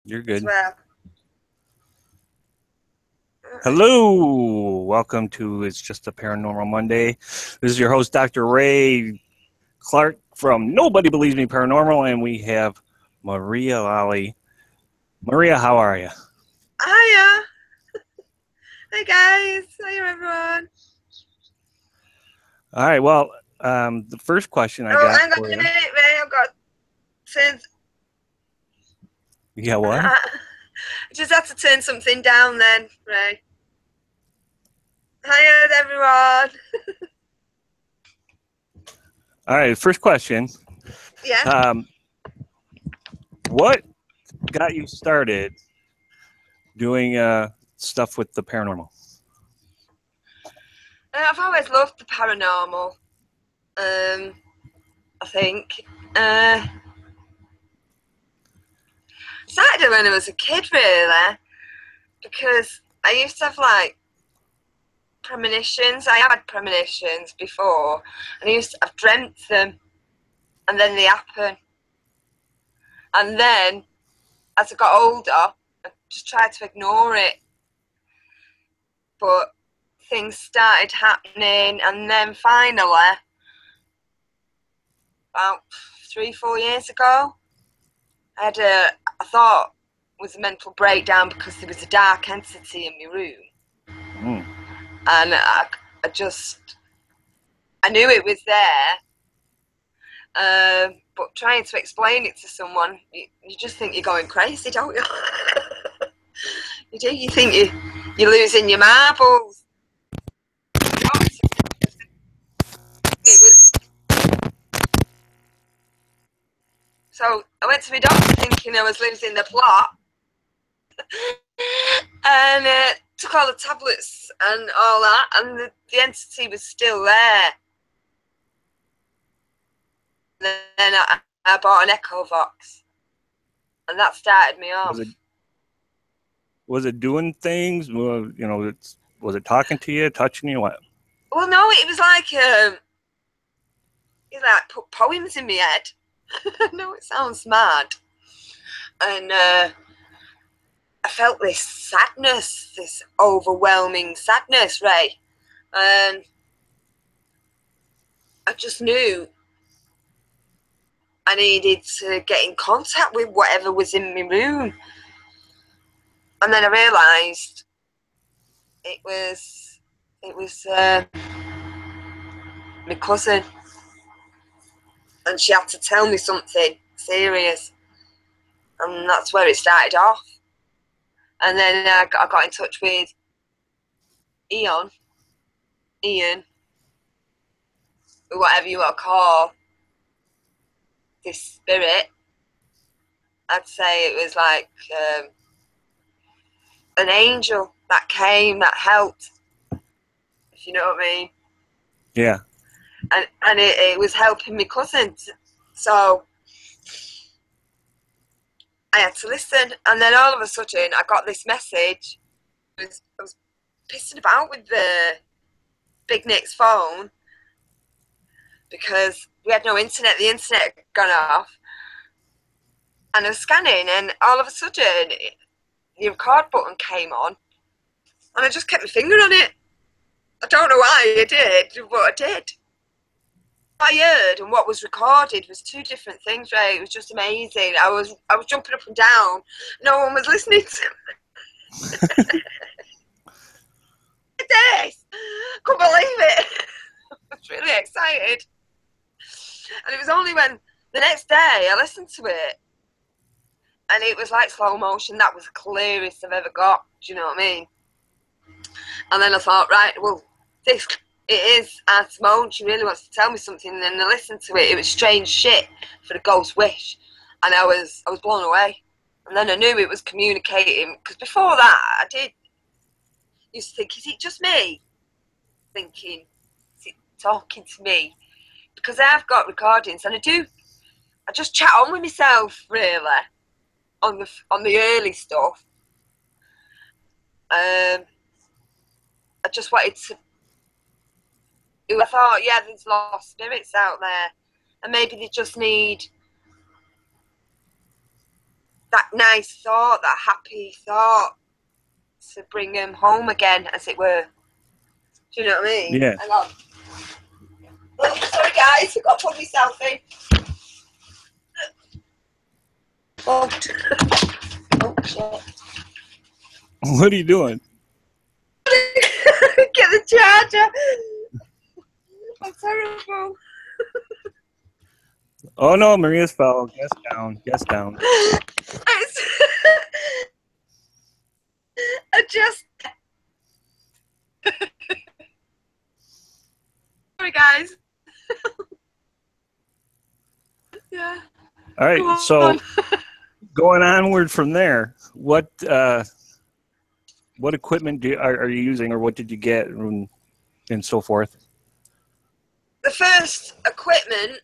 You're good. as well. Hello. Welcome to It's Just a Paranormal Monday. This is your host, Dr. Ray Clark from Nobody Believes Me Paranormal, and we have Maria Lally. Maria, how are you? Hiya. Hey guys. Hiya everyone. All right. Well, the first question I Oh, got hang on for a you. minute, Ray. I've got turn. Yeah, what? I just have to turn something down then, Ray. Hiya everyone. All right. First question. Yeah. What got you started doing stuff with the paranormal? I've always loved the paranormal. I think. Started when I was a kid, really, because I used to have like premonitions. I have had premonitions before, and I've dreamt them, and then they happen. And then, as I got older, I just tried to ignore it. But things started happening, and then finally, about 3-4 years ago, I thought it was a mental breakdown because there was a dark entity in my room. And I knew it was there, but trying to explain it to someone, you just think you're going crazy, don't you? You do. You think you're losing your marbles. It was. So I went to my doctor thinking I was losing the plot, and took all the tablets and all that, and the entity was still there. And then I bought an Echo Box, and that started me off. Was it doing things? Was it talking to you, touching you? What? Well, no, it was like put poems in my head. No, it sounds mad, and I felt this sadness, this overwhelming sadness, Ray, and I just knew I needed to get in contact with whatever was in my room. And then I realised it was my cousin, and she had to tell me something serious, and that's where it started off. And then I got in touch with Ian, whatever you want to call this spirit. I'd say it was like an angel that came, that helped, if you know what I mean. Yeah. And it was helping my cousin. So I had to listen. And then all of a sudden, I got this message. I was pissing about with the Big Nick's phone because we had no internet. The internet had gone off. And I was scanning, and all of a sudden, the record button came on. And I just kept my finger on it. I don't know why I did, but I did. What I heard and what was recorded was two different things, right? It was just amazing. I was jumping up and down. No one was listening to me. This! Couldn't believe it. I was really excited. And it was only when the next day I listened to it, and it was like slow motion. That was the clearest I've ever got. Do you know what I mean? And then I thought, right, well, it is Aunt Simone. She really wants to tell me something. And then I listened to it. It was strange shit for the Ghost Wish, and I was blown away. And then I knew it was communicating, because before that I used to think, is it just me thinking, is it talking to me? Because I've got recordings, and I just chat on with myself, really, on the early stuff. I just wanted to. I thought, yeah, there's lost spirits out there, and maybe they just need that nice thought, that happy thought, to bring him home again, as it were. Do you know what I mean? Yeah. Hang on. Oh, sorry guys, I've got to put myself in. Oh, oh shit. What are you doing? Get the charger. I'm terrible. Oh no, Maria's fell. Guess down. Guess down. I just. Sorry, guys. Yeah. All right. So going onward from there, what equipment are you using, or what did you get, and so forth? The first equipment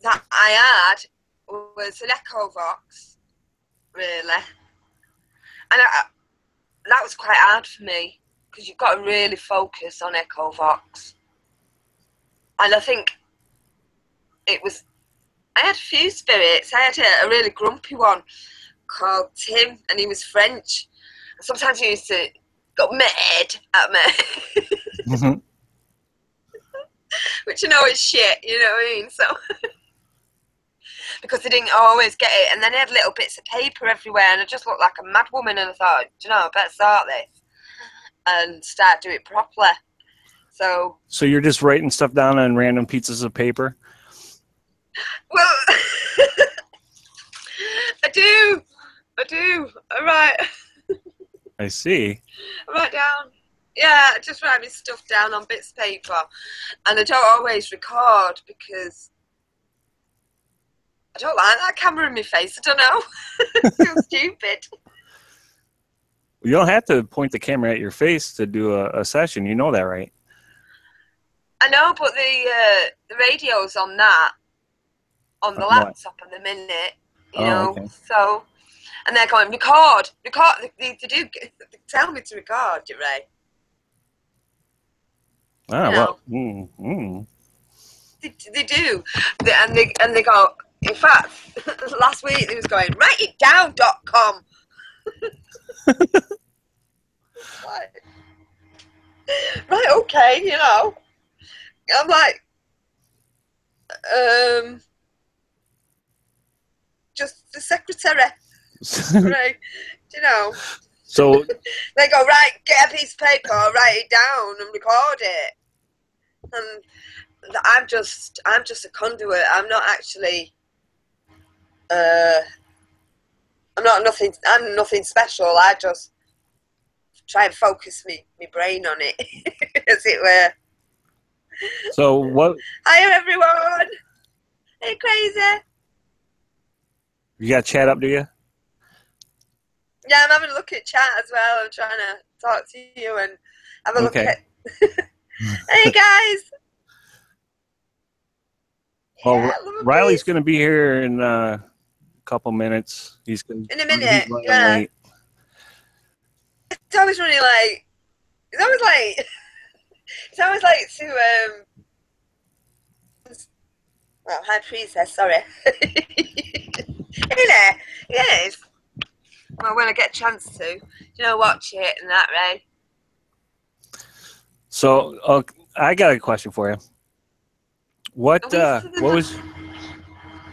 that I had was an Echo Vox, really, and that was quite hard for me because you've got to really focus on Echo Vox, and I think it was. I had a few spirits. I had a really grumpy one called Tim, and he was French. And sometimes he used to go mad at me. Mm-hmm. Which you know is shit, you know what I mean? So because they didn't always get it, and then they had little bits of paper everywhere, and I just looked like a mad woman. And I thought, do you know, I better start this and start doing it properly. So you're just writing stuff down on random pieces of paper? Well, I do. I write. I see. I write down. Yeah, I just write my stuff down on bits of paper, and I don't always record because I don't like that camera in my face. I don't know. It feels stupid. You don't have to point the camera at your face to do a session. You know that, right? I know, but the radio's on that, on the laptop at the minute, you know. Okay. So, and they're going, record. They do tell me to record, you Ray. Ah, you well. They do, and they go. In fact, last week they was going writeitdown.com. Right, okay, you know. I'm like, just the secretary, right? You know. So they go, right, get a piece of paper, write it down, and record it. And I'm just a conduit. I'm not actually. I'm nothing special. I just try and focus my brain on it, as it were. So what? Hi everyone. Hey, crazy. You got chat up, do you? Yeah, I'm having a look at chat as well. I'm trying to talk to you and have a look at. Hey guys. Well, yeah, Riley's going to be here in a couple minutes. In a minute. Yeah. Late. It's always running late. It's always late. It's always late to well, High Priestess, sorry. Really? Yes. Well, when I get a chance to, you know, watch it and that, Ray. So, I got a question for you. What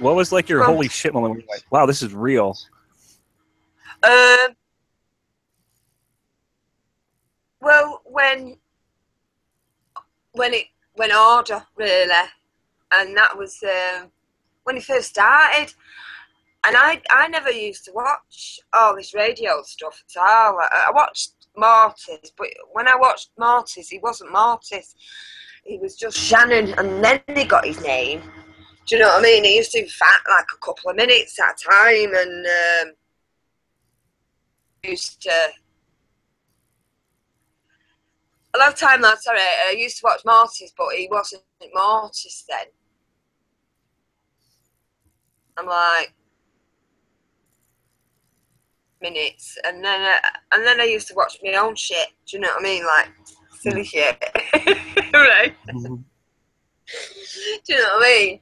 was like your holy shit moment? Where you're like, wow, this is real. Well, when Order, really, and that was when he first started. And I never used to watch all this radio stuff at all. I watched Mortis, but when I watched Mortis, he wasn't Mortis. He was just Shannon, and then he got his name. Do you know what I mean? He used to fat like a couple of minutes at a time, and used to. A lot of time, sorry, I used to watch Mortis, but he wasn't Mortis then. I'm like. Minutes, and then I used to watch my own shit. Do you know what I mean? Like silly shit, right? Mm-hmm. Do you know what I mean?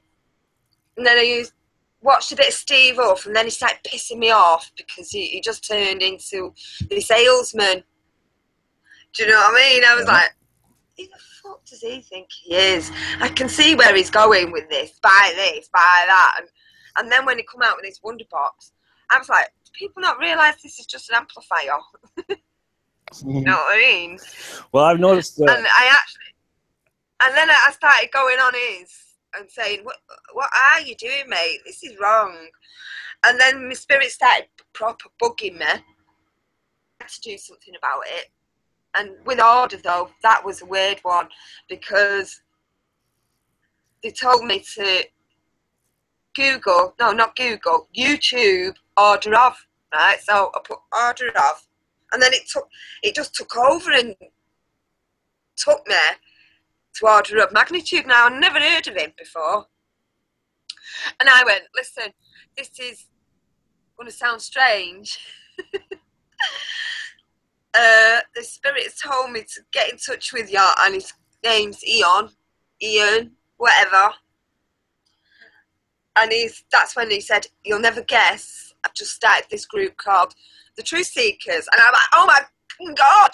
And then I used watched a bit of Steve Huff, and then he started pissing me off because he just turned into the salesman. Do you know what I mean? I was like, who the fuck does he think he is? I can see where he's going with this, buy that. And then when he come out with his Wonder Box, I was like, do people not realise this is just an amplifier? You know what I mean? Well, I've noticed and then I started going on his and saying, what are you doing, mate? This is wrong. And then my spirit started proper bugging me. I had to do something about it. And with order, though, that was a weird one, because they told me to YouTube order of, right? So I put order of, and then it just took over and took me to order of magnitude. Now, I'd never heard of him before. And I went, listen, this is going to sound strange. The spirit has told me to get in touch with you, and his name's Ian, whatever. And that's when he said, you'll never guess, I've just started this group called the Truthseekers. And I'm like, oh my God,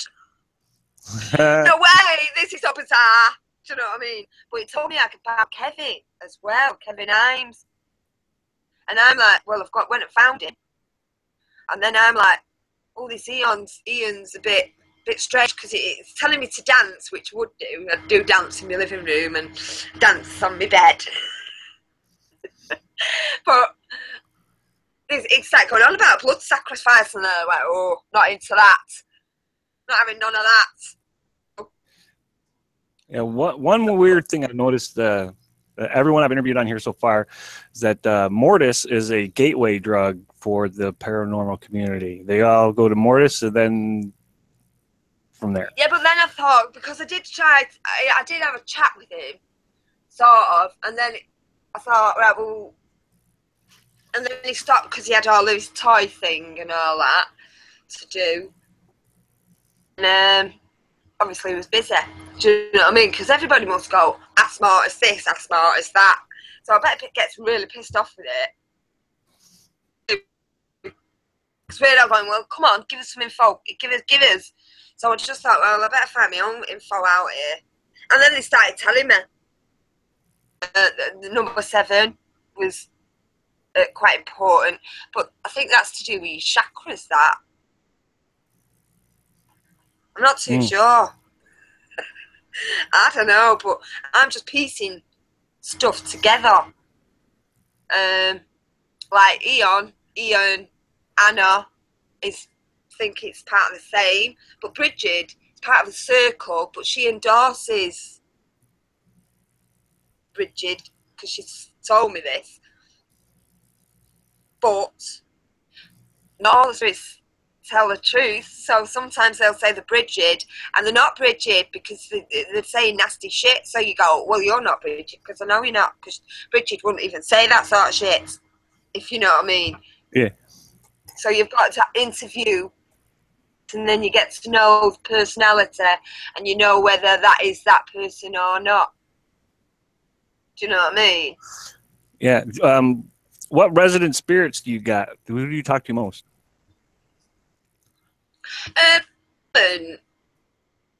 no way, this is so bizarre. Do you know what I mean? But he told me I could buy Kevin as well, Kevin Imes. And I'm like, well, went and found him. And then I'm like, oh, this Ian's a bit strange, because it's telling me to dance, which would do. I'd do dance in my living room and dance on my bed. But it's like going on about blood sacrifice, and I'm like, oh, not into that. Not having none of that. Yeah, one weird thing I've noticed, everyone I've interviewed on here so far, is that Mortis is a gateway drug for the paranormal community. They all go to Mortis, and then from there. Yeah, but then I thought, because I did have a chat with him, sort of, and then I thought, right, well, and then he stopped because he had all his toy thing and all that to do. And obviously he was busy. Do you know what I mean? Because everybody must go, as smart as this, as smart as that. So I bet it gets really pissed off with it. Because we're all going, well, come on, give us some info. Give us. So I just thought, well, I better find my own info out here. And then they started telling me the number 7 was quite important. But I think that's to do with your chakras, that. I'm not too sure. I don't know, but I'm just piecing stuff together. Like Ian, Anna think it's part of the same, but Bridget is part of the circle, but she endorses Bridget because she's told me this. But not all of us tell the truth, so sometimes they'll say the Bridget, and they're not Bridget because they're saying nasty shit. So you go, well, you're not Bridget, because I know you're not, because Bridget wouldn't even say that sort of shit, if you know what I mean. Yeah. So you've got to interview, and then you get to know the personality, and you know whether that is that person or not. Do you know what I mean? Yeah. What resident spirits do you got? Who do you talk to most?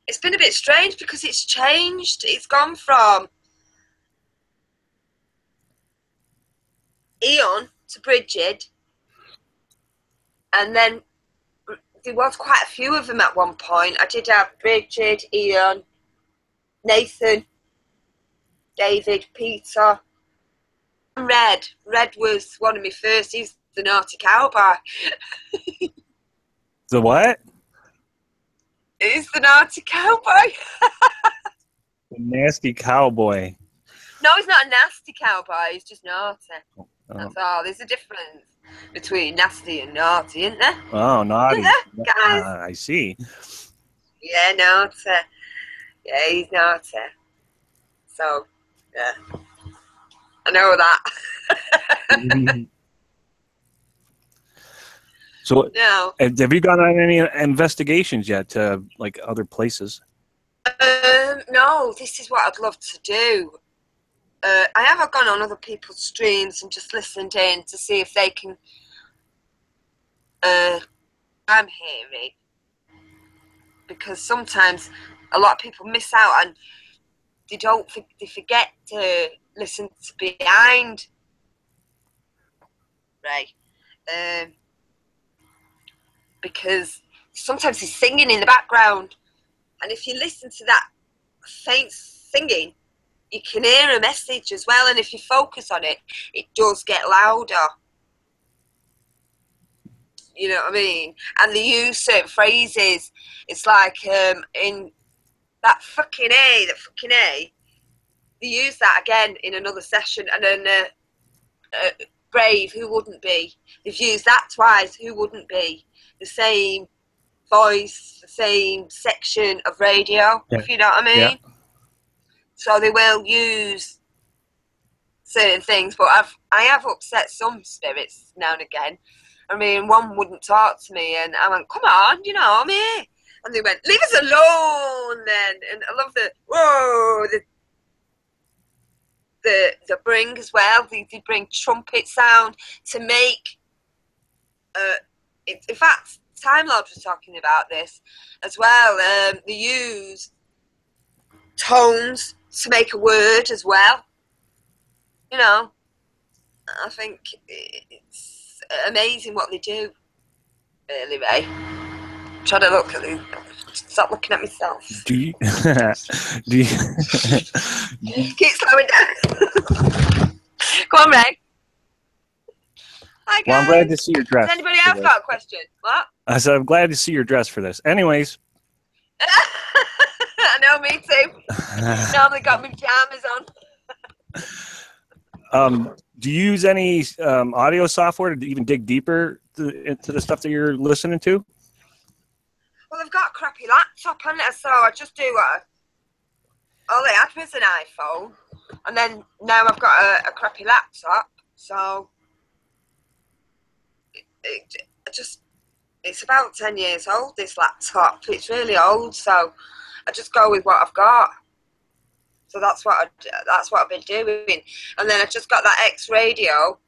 It's been a bit strange because it's changed. It's gone from Ian to Bridget, and then there was quite a few of them at one point. I did have Bridget, Ian, Nathan, David, Peter, and Red. Red was one of my first. He's the naughty cowboy. The what? He's the naughty cowboy. The nasty cowboy. No, he's not a nasty cowboy. He's just naughty. Oh. That's all. There's a difference between nasty and naughty, isn't there? Oh, naughty. Isn't there, guys? I see. Yeah, naughty. Yeah, he's naughty. So, yeah. I know that. So, No. have you gone on any investigations yet to, like, other places? No, this is what I'd love to do. I have gone on other people's streams and just listened in to see if they can. I'm hearing, because sometimes a lot of people miss out and they forget to listen to behind, right? Because sometimes he's singing in the background, and if you listen to that faint singing, you can hear a message as well, and if you focus on it, it does get louder. You know what I mean? And they use certain phrases. It's like in that fucking A, they use that again in another session, and then Brave, who wouldn't be? They've used that twice, who wouldn't be? The same voice, the same section of radio, if you know what I mean? Yeah. So they will use certain things, but I have upset some spirits now and again. I mean, one wouldn't talk to me, and I went, come on, you know, I'm here. And they went, leave us alone then. And I love the, whoa, the bring as well. They bring trumpet sound to make, in fact, Time Lord was talking about this as well. They use tones to make a word as well. You know, I think it's amazing what they do, really, Ray. Try to look at me. Stop looking at myself. Do you keep slowing down? Go on, Ray. Hi, guys. Well, I'm glad to see your dress. Has anybody else got a question? What? I said I'm glad to see your dress for this. Anyways. I know, me too. Normally got my pajamas on. Do you use any audio software to even dig deeper into the stuff that you're listening to? Well, I've got a crappy laptop, haven't I? So I just do all I had was an iPhone, and then now I've got a crappy laptop. So it's about 10 years old, this laptop. It's really old, so I just go with what I've got. So that's what I've been doing. And then I just got that X radio,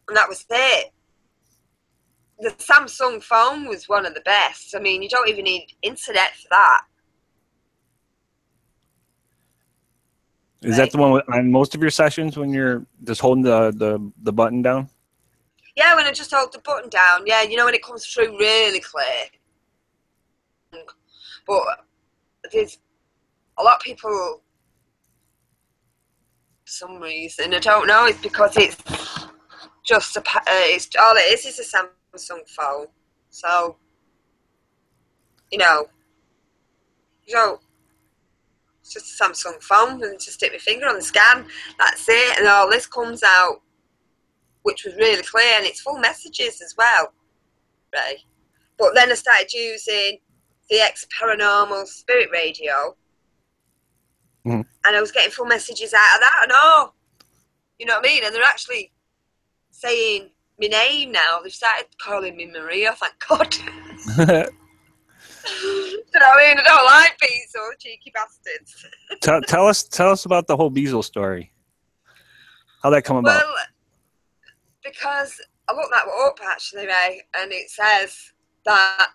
and that was it. The Samsung phone was one of the best. I mean, you don't even need internet for that. Is that the one on most of your sessions when you're just holding the button down? Yeah, when I just hold the button down. Yeah, you know, when it comes through really clear. But there's a lot of people, for some reason, I don't know, it's because it's just it's all it is a Samsung phone. So, you know, it's just a Samsung phone, and just stick my finger on the scan. That's it, and all this comes out, which was really clear, and it's full messages as well, right? But then I started using the Paranormal spirit radio, and I was getting full messages out of that, and you know what I mean? And they're actually saying my name now. They've started calling me Maria, thank God. You know what I mean? I don't like Beazle, cheeky bastards. Tell us about the whole Beazle story. How'd that come about? Well, because I looked that up actually, Ray, and it says that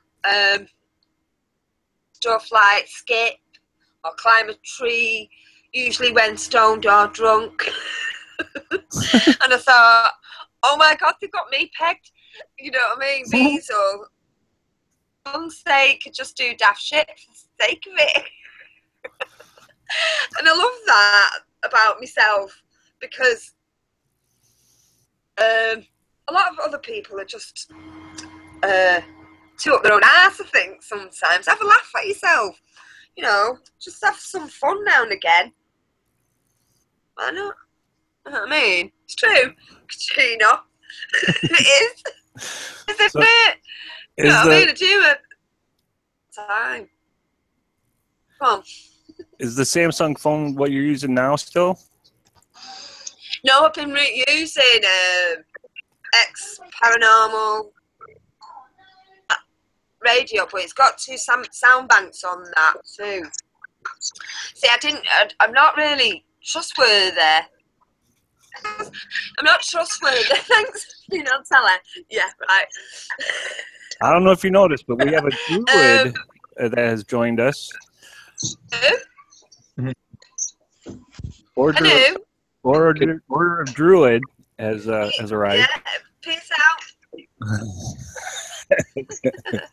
stuff like skip or climb a tree, usually when stoned or drunk. And I thought, oh my God, they've got me pegged. You know what I mean? Beazle. For one's sake, could just do daft shit for the sake of it. And I love that about myself, because a lot of other people are just too up their own ass, I think, sometimes. Have a laugh at yourself. You know, just have some fun now and again. Why not? You know what I mean? It's true, Katrina. It is. Isn't it? You know what I mean? I do it. Time. Come on. Is the Samsung phone what you're using now still? No, I've been using X Paranormal radio, but it's got two sound banks on that too. See, I'm not really trustworthy because I'm not trustworthy. Thanks for being on telly. Yeah, right. I don't know if you noticed, but we have a druid that has joined us. Who? Or a druid has arrived. Yeah, peace out.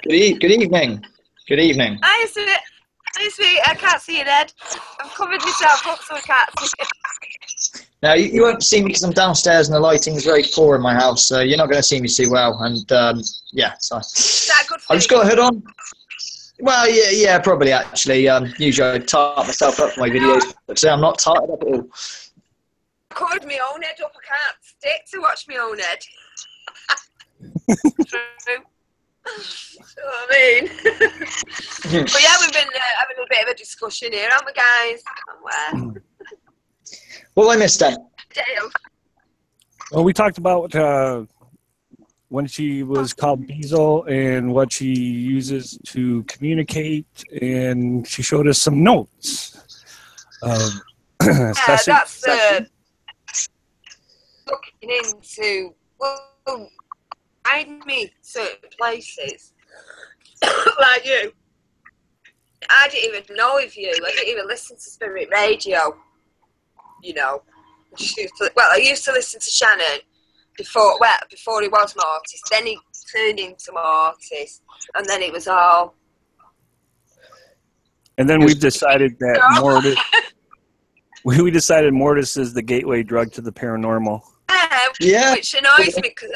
Good evening. Good evening. Hi, sweet. I can't see your head. I've covered myself up so I can't see it. Now, you won't see me because I'm downstairs and the lighting is very poor in my house, so you're not going to see me too well. And, yeah, so Is that good for I've just got a hood on. Well, yeah, probably, actually. Usually I tart myself up for my videos, but today I'm not tarted up at all. I covered my own head up. I can't stick to watch my own head. True. You know what I mean? But yeah, we've been having a bit of a discussion here, haven't we, guys? What have I missed then? Dale. Well, we talked about when she was called Diesel and what she uses to communicate, and she showed us some notes. That's looking into, well, guide me certain places. Like you. I didn't even know of you. I didn't even listen to Spirit Radio. You know. I used to listen to Shannon before he was Mortis. Then he turned into Mortis. And then it was all... And then we've decided that Mortis... we decided Mortis is the gateway drug to the paranormal. Yeah. Which annoys me because...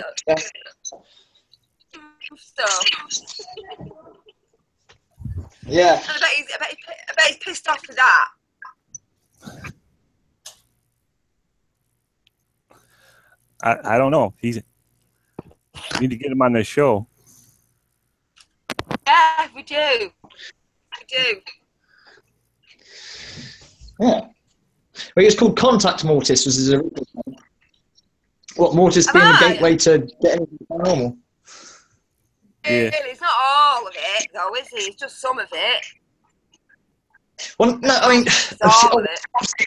Yeah. I bet he's pissed off for that. I don't know. We need to get him on this show. Yeah, we do. Yeah. Well, it's called Contact Mortis, was his original name. What, Mortis being the gateway to get into the paranormal? Yeah. It's not all of it, though, is it? It's just some of it. Well, no, I mean, all of it.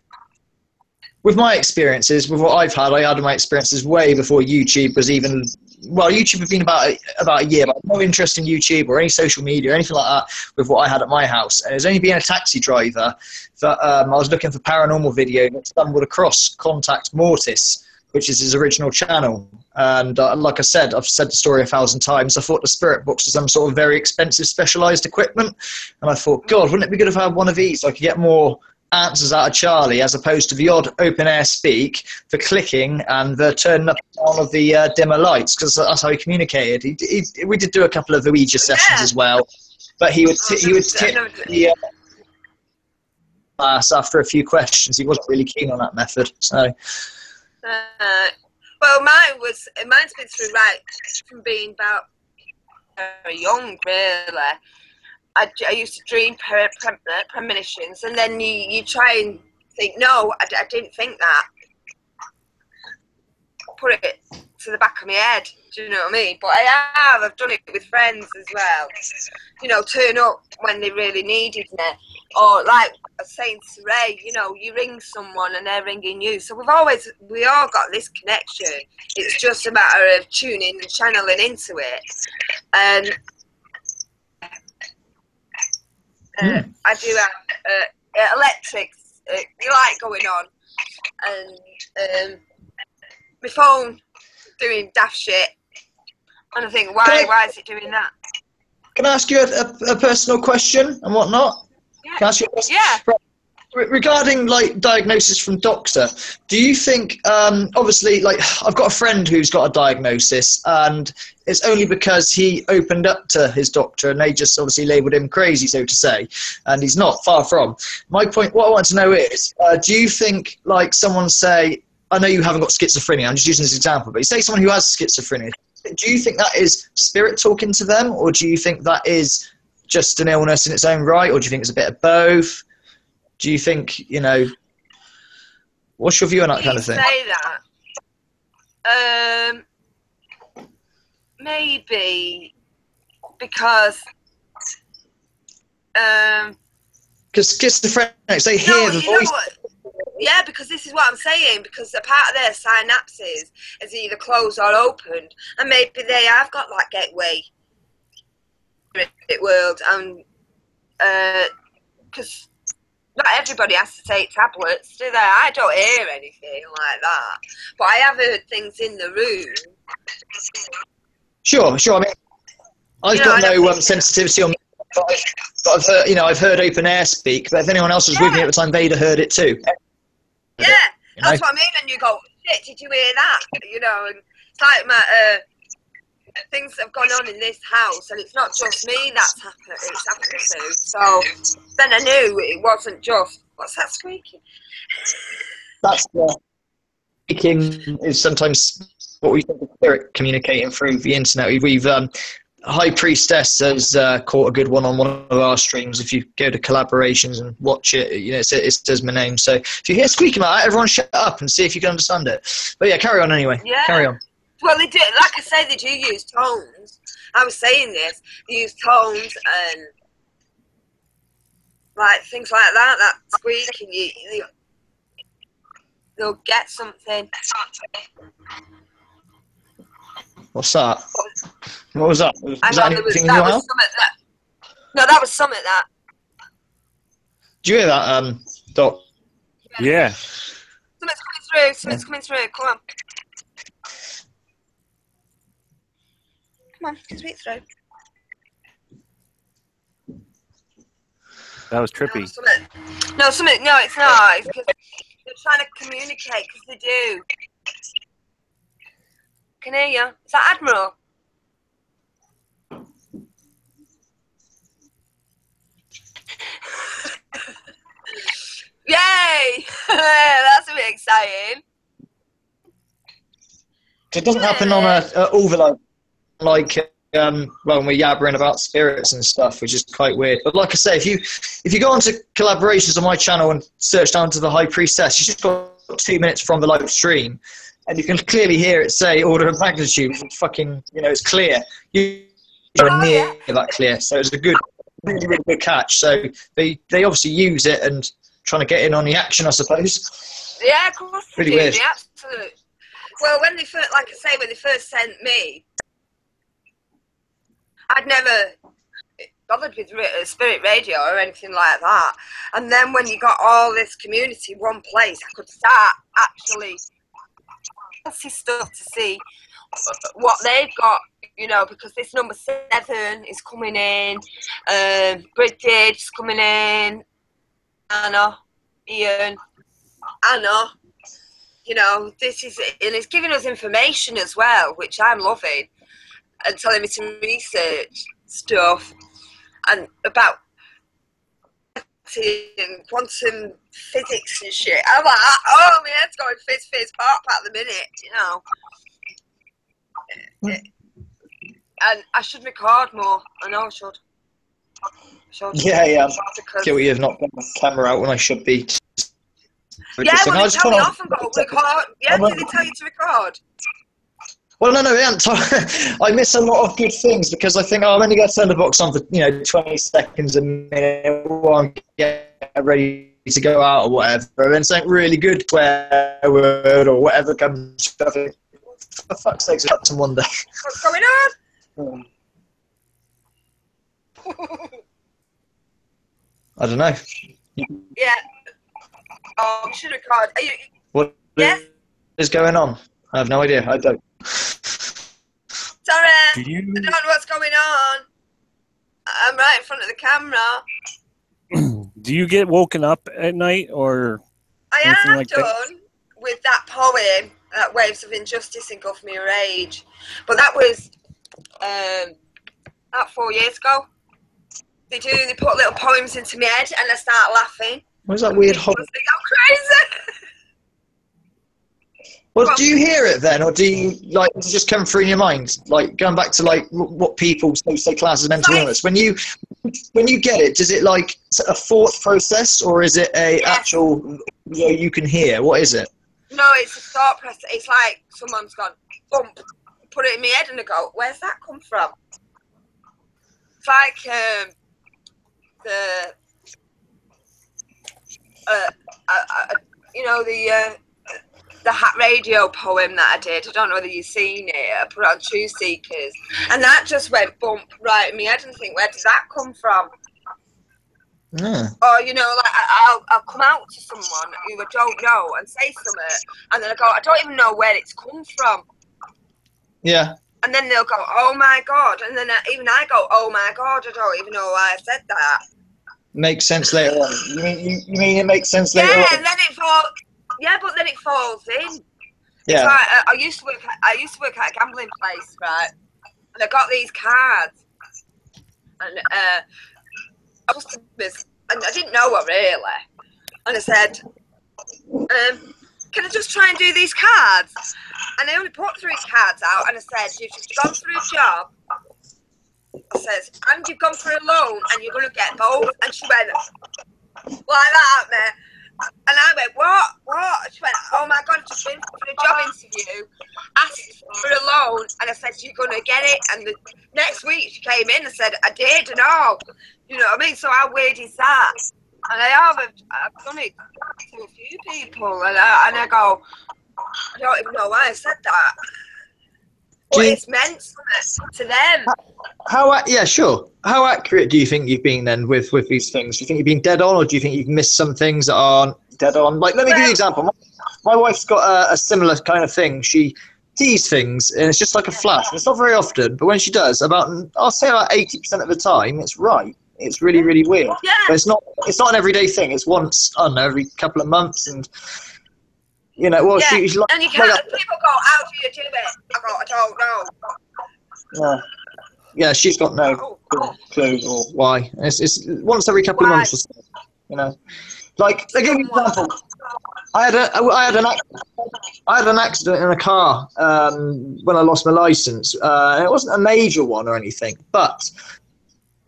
With my experiences, with what I've had, I had my experiences way before YouTube was even. Well, YouTube had been about a year, but no interest in YouTube or any social media or anything like that with what I had at my house. And it was only being a taxi driver that I was looking for paranormal video and stumbled across Contact Mortis, which is his original channel. And like I said, I've said the story 1,000 times. I thought the spirit box was some sort of very expensive specialised equipment. And I thought, God, wouldn't it be good if I had one of these so I could get more answers out of Charlie as opposed to the odd open air speak, the clicking and the turning up and down of the dimmer lights, because that's how he communicated. We did do a couple of Ouija sessions as well, but he would tip the class after a few questions. He wasn't really keen on that method. So well, mine's been through right from being about very young, really. I used to dream premonitions, and then you try and think, no, I didn't think that. Put it to the back of my head, do you know what I mean? But I've done it with friends as well. You know, turn up when they really needed me. Or like I was saying to Ray, you know, you ring someone and they're ringing you. So we all got this connection. It's just a matter of tuning and channeling into it. And I do have electric light going on, and my phone doing daft shit, and I think, why is it doing that? Can I ask you a personal question and whatnot? Yeah. Can I ask you a question? Yeah. Right. Regarding like diagnosis from doctor, do you think obviously, like, I've got a friend who's got a diagnosis, and it's only because he opened up to his doctor and they just obviously labelled him crazy, so to say, and he's not, far from. My point, what I want to know is, do you think, like, someone say, I know you haven't got schizophrenia, I'm just using this example, but you say someone who has schizophrenia, do you think that is spirit talking to them, or do you think that is just an illness in its own right, or do you think it's a bit of both? Do you think, you know, what's your view on that kind of thing? Say that. Maybe because schizophrenics, they hear the voice. Yeah, because this is what I'm saying, because a part of their synapses is either closed or opened, and maybe they have got that gateway world, and because not everybody has to take tablets, do they? I don't hear anything like that, but I have heard things in the room. Sure. I mean, I've got no sensitivity on, but I've heard, I've heard open air speak. But if anyone else was with me at the time, they'd have heard it too. Yeah, that's what I mean. And you go, shit, did you hear that? And it's like my things have gone on in this house, and it's not just me that's happened. It's happened to. So then I knew it wasn't just. What's that squeaking? That's speaking is sometimes what we think of spirit communicating through the internet. We've High Priestess has caught a good one on one of our streams. If you go to collaborations and watch it, it says my name. So if you hear squeaking like that, everyone shut up and see if you can understand it. But yeah, carry on anyway. Yeah. Carry on. Well, they do, like I say, they do use tones. I was saying this. They use tones and like things like that. That squeaking, they'll get something. What's that? What was that? Was that anything in your house? No, that was something that. Did you hear that, Doc? Yeah. Something's coming through. Come on. Come on, speak through. That was trippy. No, it's not. It's because they're trying to communicate, because they do. Can hear you. Is that Admiral? Yay! That's a bit exciting. It doesn't happen on a overload like when we're yabbering about spirits and stuff, which is quite weird. But like I say, if you go onto collaborations on my channel and search down to the High Priestess, you just got 2 minutes from the live stream, and you can clearly hear it say order of magnitude. Fucking, it's clear. You're near that clear, so it's a good, really, really good catch. So they obviously use it and trying to get in on the action, I suppose. Yeah, of course. Pretty weird. Absolute. Well, when they first, like I say, when they first sent me, I'd never bothered with spirit radio or anything like that. And then when you got all this community in one place, I could start actually see stuff to see what they've got, because this number 7 is coming in, British coming in, Anna, Ian, Anna. This is, and it's giving us information as well, which I'm loving, and telling me to research stuff and about quantum physics and shit. I'm like, oh, my head's going fizz, pop at the minute, And I should record more. I know I should. Yeah. Get what you've not got my camera out when I should be. Yeah, well, they tell me off and go, record. Yeah, did they tell you to record? Well, no, they haven't. I miss a lot of good things because I think, I'm only going to turn the box on for 20 seconds a minute while I'm getting ready to go out or whatever, and then something really good, swear word or whatever comes. For fuck's sake, it's some one day. What's going on? I don't know. Yeah. Oh, we should record. Are you? What is going on? I have no idea. I don't. Sorry, I don't know what's going on. I'm right in front of the camera. Do you get woken up at night or I have like done that? With that poem, that Waves of Injustice engulf me rage. But that was about 4 years ago. They put little poems into my head and I start laughing. What's that weird hole? I'm crazy. Well, do you hear it then, or do you does it just come through in your mind? Like going back to what people say class as mental illness. When you get it, does it a thought process, or is it a actual you can hear? What is it? No, it's a thought process. It's like someone's gone bump, put it in my head, and I go, "Where's that come from?" It's like you know, the Hat Radio poem that I did. I don't know whether you've seen it. I put it on Truthseekers, and that just went bump right in my head and think, where does that come from? Yeah. Or, you know, like I'll come out to someone who I don't know and say something, and then I go, I don't even know where it's come from. Yeah. And then they'll go, oh my God. And then even I go, oh my God, I don't even know why I said that. Makes sense later on. You mean it makes sense later on? Yeah, and then it falls. Yeah, but then it falls in. Yeah. It's like, I used to work at a gambling place, right? And I got these cards, and customers, and I didn't know her really. And I said, can I just try and do these cards? And I only put 3 cards out, and I said, you've just gone through a job. I says, and you've gone through a loan, and you're going to get both. And she went, like that, man. And I went, what? She went, oh my God, I've just been for a job interview, asked for a loan, and I said, you're going to get it. And the next week she came in and said, I did, and all. You know what I mean? So how weird is that? And I've done it to a few people, and I go, I don't even know why I said that. But it's meant to them. Yeah, sure. How accurate do you think you've been then with these things? Do you think you've been dead on, or do you think you've missed some things that aren't dead on? Like, let me give you an example. My wife's got a similar kind of thing. She sees things, and it's just like a flash. It's not very often, but when she does, I'll say about 80% of the time, it's right. It's really, really weird. Yeah. But it's not an everyday thing. It's once, I don't know, every couple of months, and you know, well, yeah. she's like, and you can't. People go, how do you do it? I go, I don't know. Yeah, she's got no clue or why. It's once every couple of months or so, you know. Like, I'll give you an example. I had an accident in a car when I lost my license. It wasn't a major one or anything, but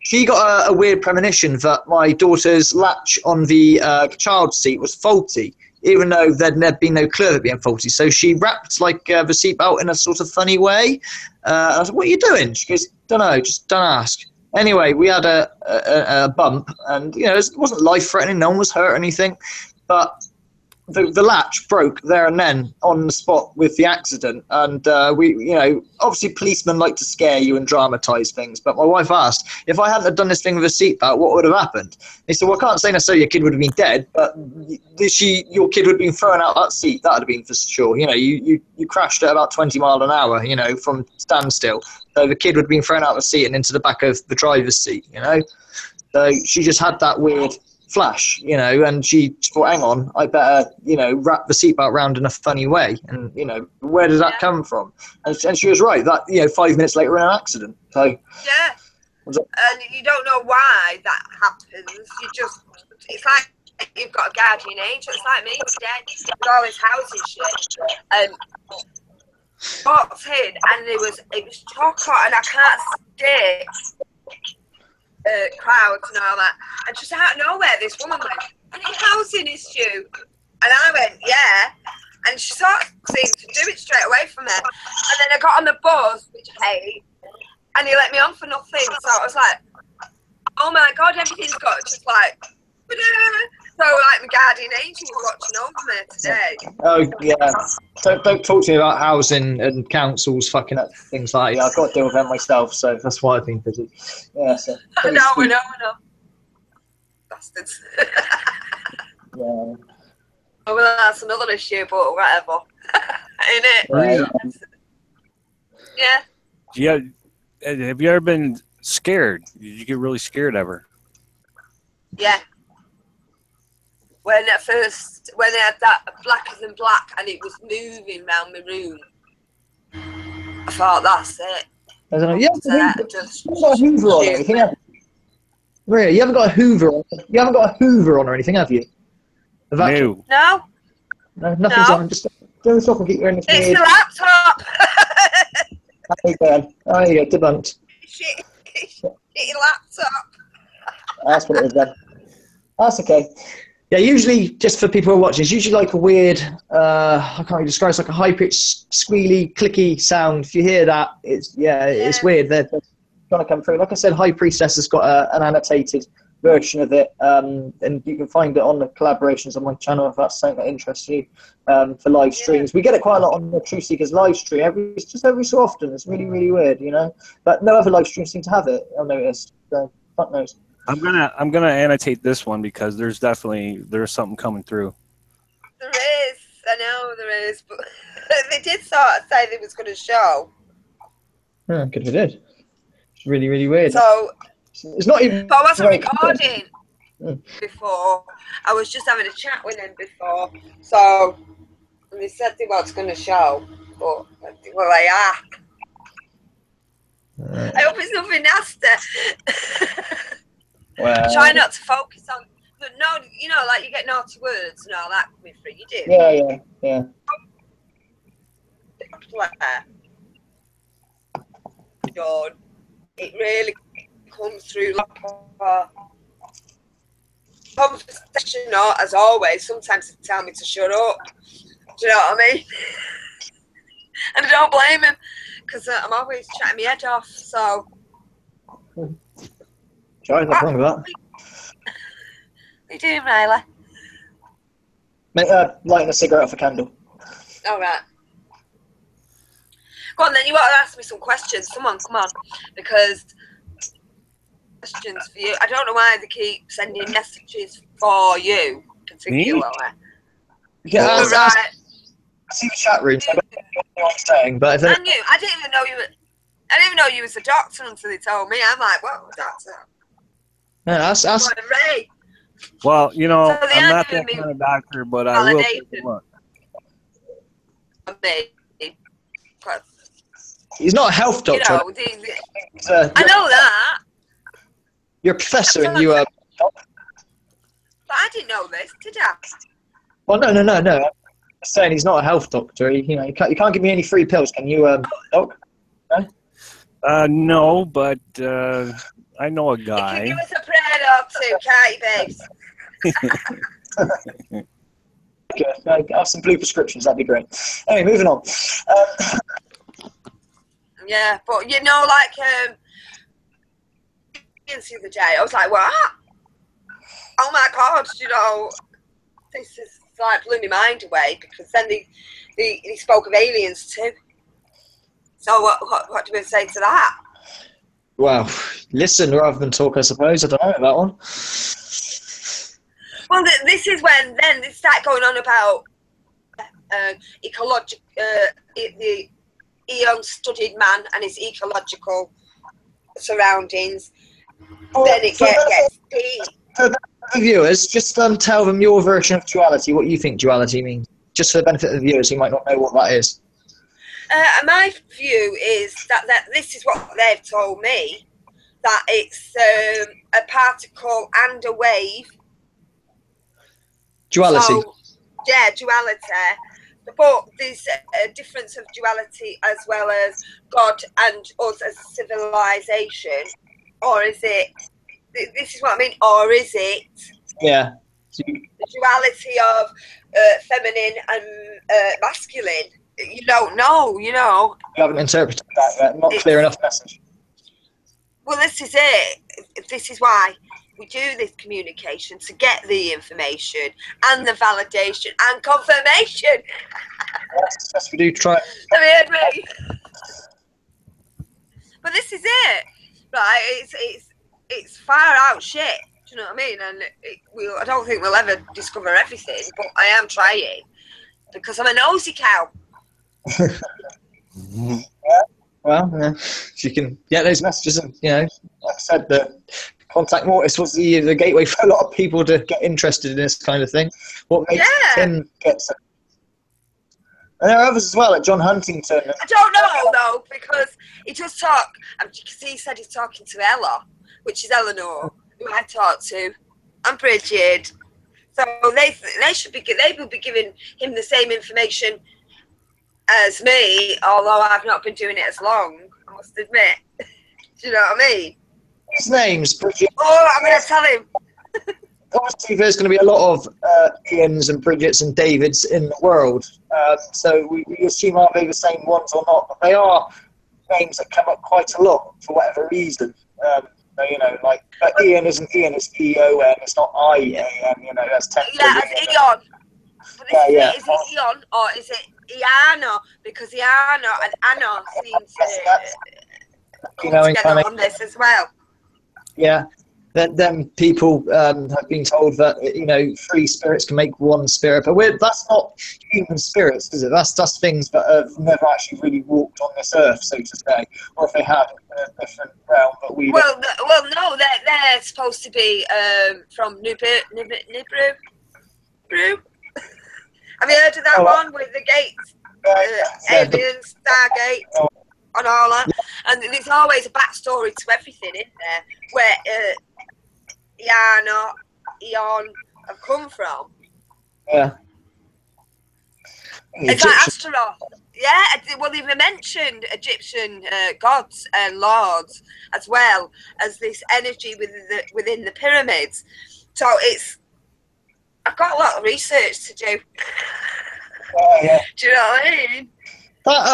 she got a weird premonition that my daughter's latch on the child seat was faulty, even though there'd been no clue of it being faulty. So she wrapped like the seatbelt in a sort of funny way. I was like, what are you doing? She goes, don't know, just don't ask. Anyway, we had a bump, and you know, it wasn't life-threatening, no one was hurt or anything, but the latch broke there and then on the spot with the accident. And we, you know, obviously policemen like to scare you and dramatise things, but my wife asked, if I hadn't have done this thing with a seatbelt, what would have happened? They said, well, I can't say necessarily your kid would have been dead, but your kid would have been thrown out that seat. That would have been for sure. You know, you crashed at about 20 miles an hour, you know, from standstill. So the kid would have been thrown out of the seat and into the back of the driver's seat, you know. So she just had that weird flash, you know, and she thought, hang on, I better, you know, wrap the seatbelt round in a funny way. And, you know, where does that come from? And she was right, that, you know, 5 minutes later in an accident. So, yeah. And you don't know why that happens. It's like you've got a guardian angel. It's like me today with all this housing shit. Walked in and it was chocolate, and I can't stick crowds and all that. And just out of nowhere, this woman went, any housing issue? And I went, yeah. And she sort of seemed to do it straight away from there. And then I got on the bus, which I hate, and he let me on for nothing. So I was like, oh my God, everything's got just like, so like my guardian angel was watching over me today. Oh yeah, don't talk to me about housing and councils fucking up things like that. Yeah, I've got to deal with them myself, so that's why I've been busy. Yeah, so I know. Bastards. Yeah. Oh, well, that's another issue, but whatever. Ain't it? Right. Yeah. Yeah. Have you ever been scared? Did you get really scared ever? Yeah. When they had that blacker than black and it was moving around my room, I thought, that's it. I don't know. You haven't Just got a Hoover on or anything, have you? Maria, you haven't got a Hoover on. You haven't got a Hoover on or anything, have you? No. No. No, nothing's on. Just don't stop and get your anything. It's the laptop. There you go, debunked. Shitty laptop. That's what it is then. That's okay. Yeah, usually, just for people who are watching, it's usually like a weird, I can't really describe it, it's like a high-pitched, squealy, clicky sound. If you hear that, it's weird. They're trying to come through. Like I said, High Priestess has got an annotated version of it, and you can find it on the collaborations on my channel if that's something that interests you, for live streams. We get it quite a lot on the Truthseekers live stream, just every so often. It's really, really weird, you know. But no other live streams seem to have it, I've noticed. So, fuck knows. I'm gonna annotate this one because there's something coming through. There is, I know there is, but they did sort of say they was going to show. Yeah, good if it did. It's really, really weird. So, it's not even. but I wasn't recording before. I was just having a chat with them before. So, and they said they was going to show, but well, they are. I hope it's nothing nasty. Well, try not to focus on, but no, you know, like you get naughty words and all that coming through. You do. Yeah. God, it really comes through like a conversation, or as always, sometimes they tell me to shut up. Do you know what I mean? And I don't blame him, because I'm always chatting my head off, so. Sorry, nothing wrong with that. What are you doing, Riley? Lighting a cigarette off a candle. All right. Go on then, you want to ask me some questions. Come on. Because questions for you. I don't know why they keep sending messages for you particularly. Yeah, right. I see the chat room, so I don't know what I'm saying, but if I didn't even know you was a doctor until they told me. I'm like, what, doctor? Yeah, ask. Ray. Well, you know, So I'm not that kind of doctor, but I will take a look. He's not a health doctor. You know, I know that. You're a professor and you are... But I didn't know this, did I? Well, no. I'm saying he's not a health doctor. You can't give me any free pills, can you, doc? No? No, but I know a guy. You can give us a prayer or two, can't you, babes? Okay, I have some blue prescriptions, that'd be great. Anyway, moving on. Yeah, but you know, like, the other day, I was like, what? Oh my God, you know, this is like blew my mind away, because then they spoke of aliens too. So what do we say to that? Well, listen rather than talk, I suppose. I don't know that one. Well, this is when then they start going on about the eon-studied man and his ecological surroundings. Well, then it gets deep. For the viewers, just tell them your version of duality, what you think duality means, just for the benefit of the viewers who might not know what that is. My view is that this is what they've told me, that it's a particle and a wave. Duality. So, yeah, duality. But there's a difference of duality as well as God and us as civilization. Or is it, this is what I mean, or is it Yeah. the duality of feminine and masculine? You don't know, you know. You haven't interpreted that yet. Not clear enough message. Well, this is it. This is why we do this communication, to get the information and the validation and confirmation. Yes, we do try. Have you heard me? But this is it, right? It's far out shit. Do you know what I mean? And I don't think we'll ever discover everything, but I am trying, because I'm a nosy cow. Yeah. Well, yeah. If you can get those messages, and like I said, the contact Mortis was the gateway for a lot of people to get interested in this kind of thing. What makes him get so? And there are others as well, like John Huntington. I don't know though, because he just talk. Because he said he's talking to Ella, which is Eleanor, who I talked to, and Bridget. So they will be giving him the same information as me, although I've not been doing it as long, I must admit. Do you know what I mean? His name's Bridget. Oh, I'm going to tell him. Obviously, there's going to be a lot of Ians and Bridgets and Davids in the world. So we assume, are they the same ones or not? But they are names that come up quite a lot for whatever reason. So, you know, like Ian isn't Ian, it's E-O-N, it's not I-A-N, you know, that's technically Yeah, it's Eon. But this yeah. is it Eon or is it Iano? Because Iano and Anno seem to come together incarnation. on this as well. Yeah. Then people have been told that, you know, 3 spirits can make 1 spirit, but that's not human spirits, is it? That's things that have never actually really walked on this earth, so to say, or if they have, in a different realm that we. Well, no, they're supposed to be from Nibru. Have you heard of that one with the gates, aliens, Stargate, and all that? And there's always a backstory to everything in there, where Eon have come from. Yeah. It's like Astaroth. Yeah, well, they've mentioned Egyptian gods and lords as well as this energy within the pyramids. So I've got a lot of research to do. Yeah. Do you know what I mean? But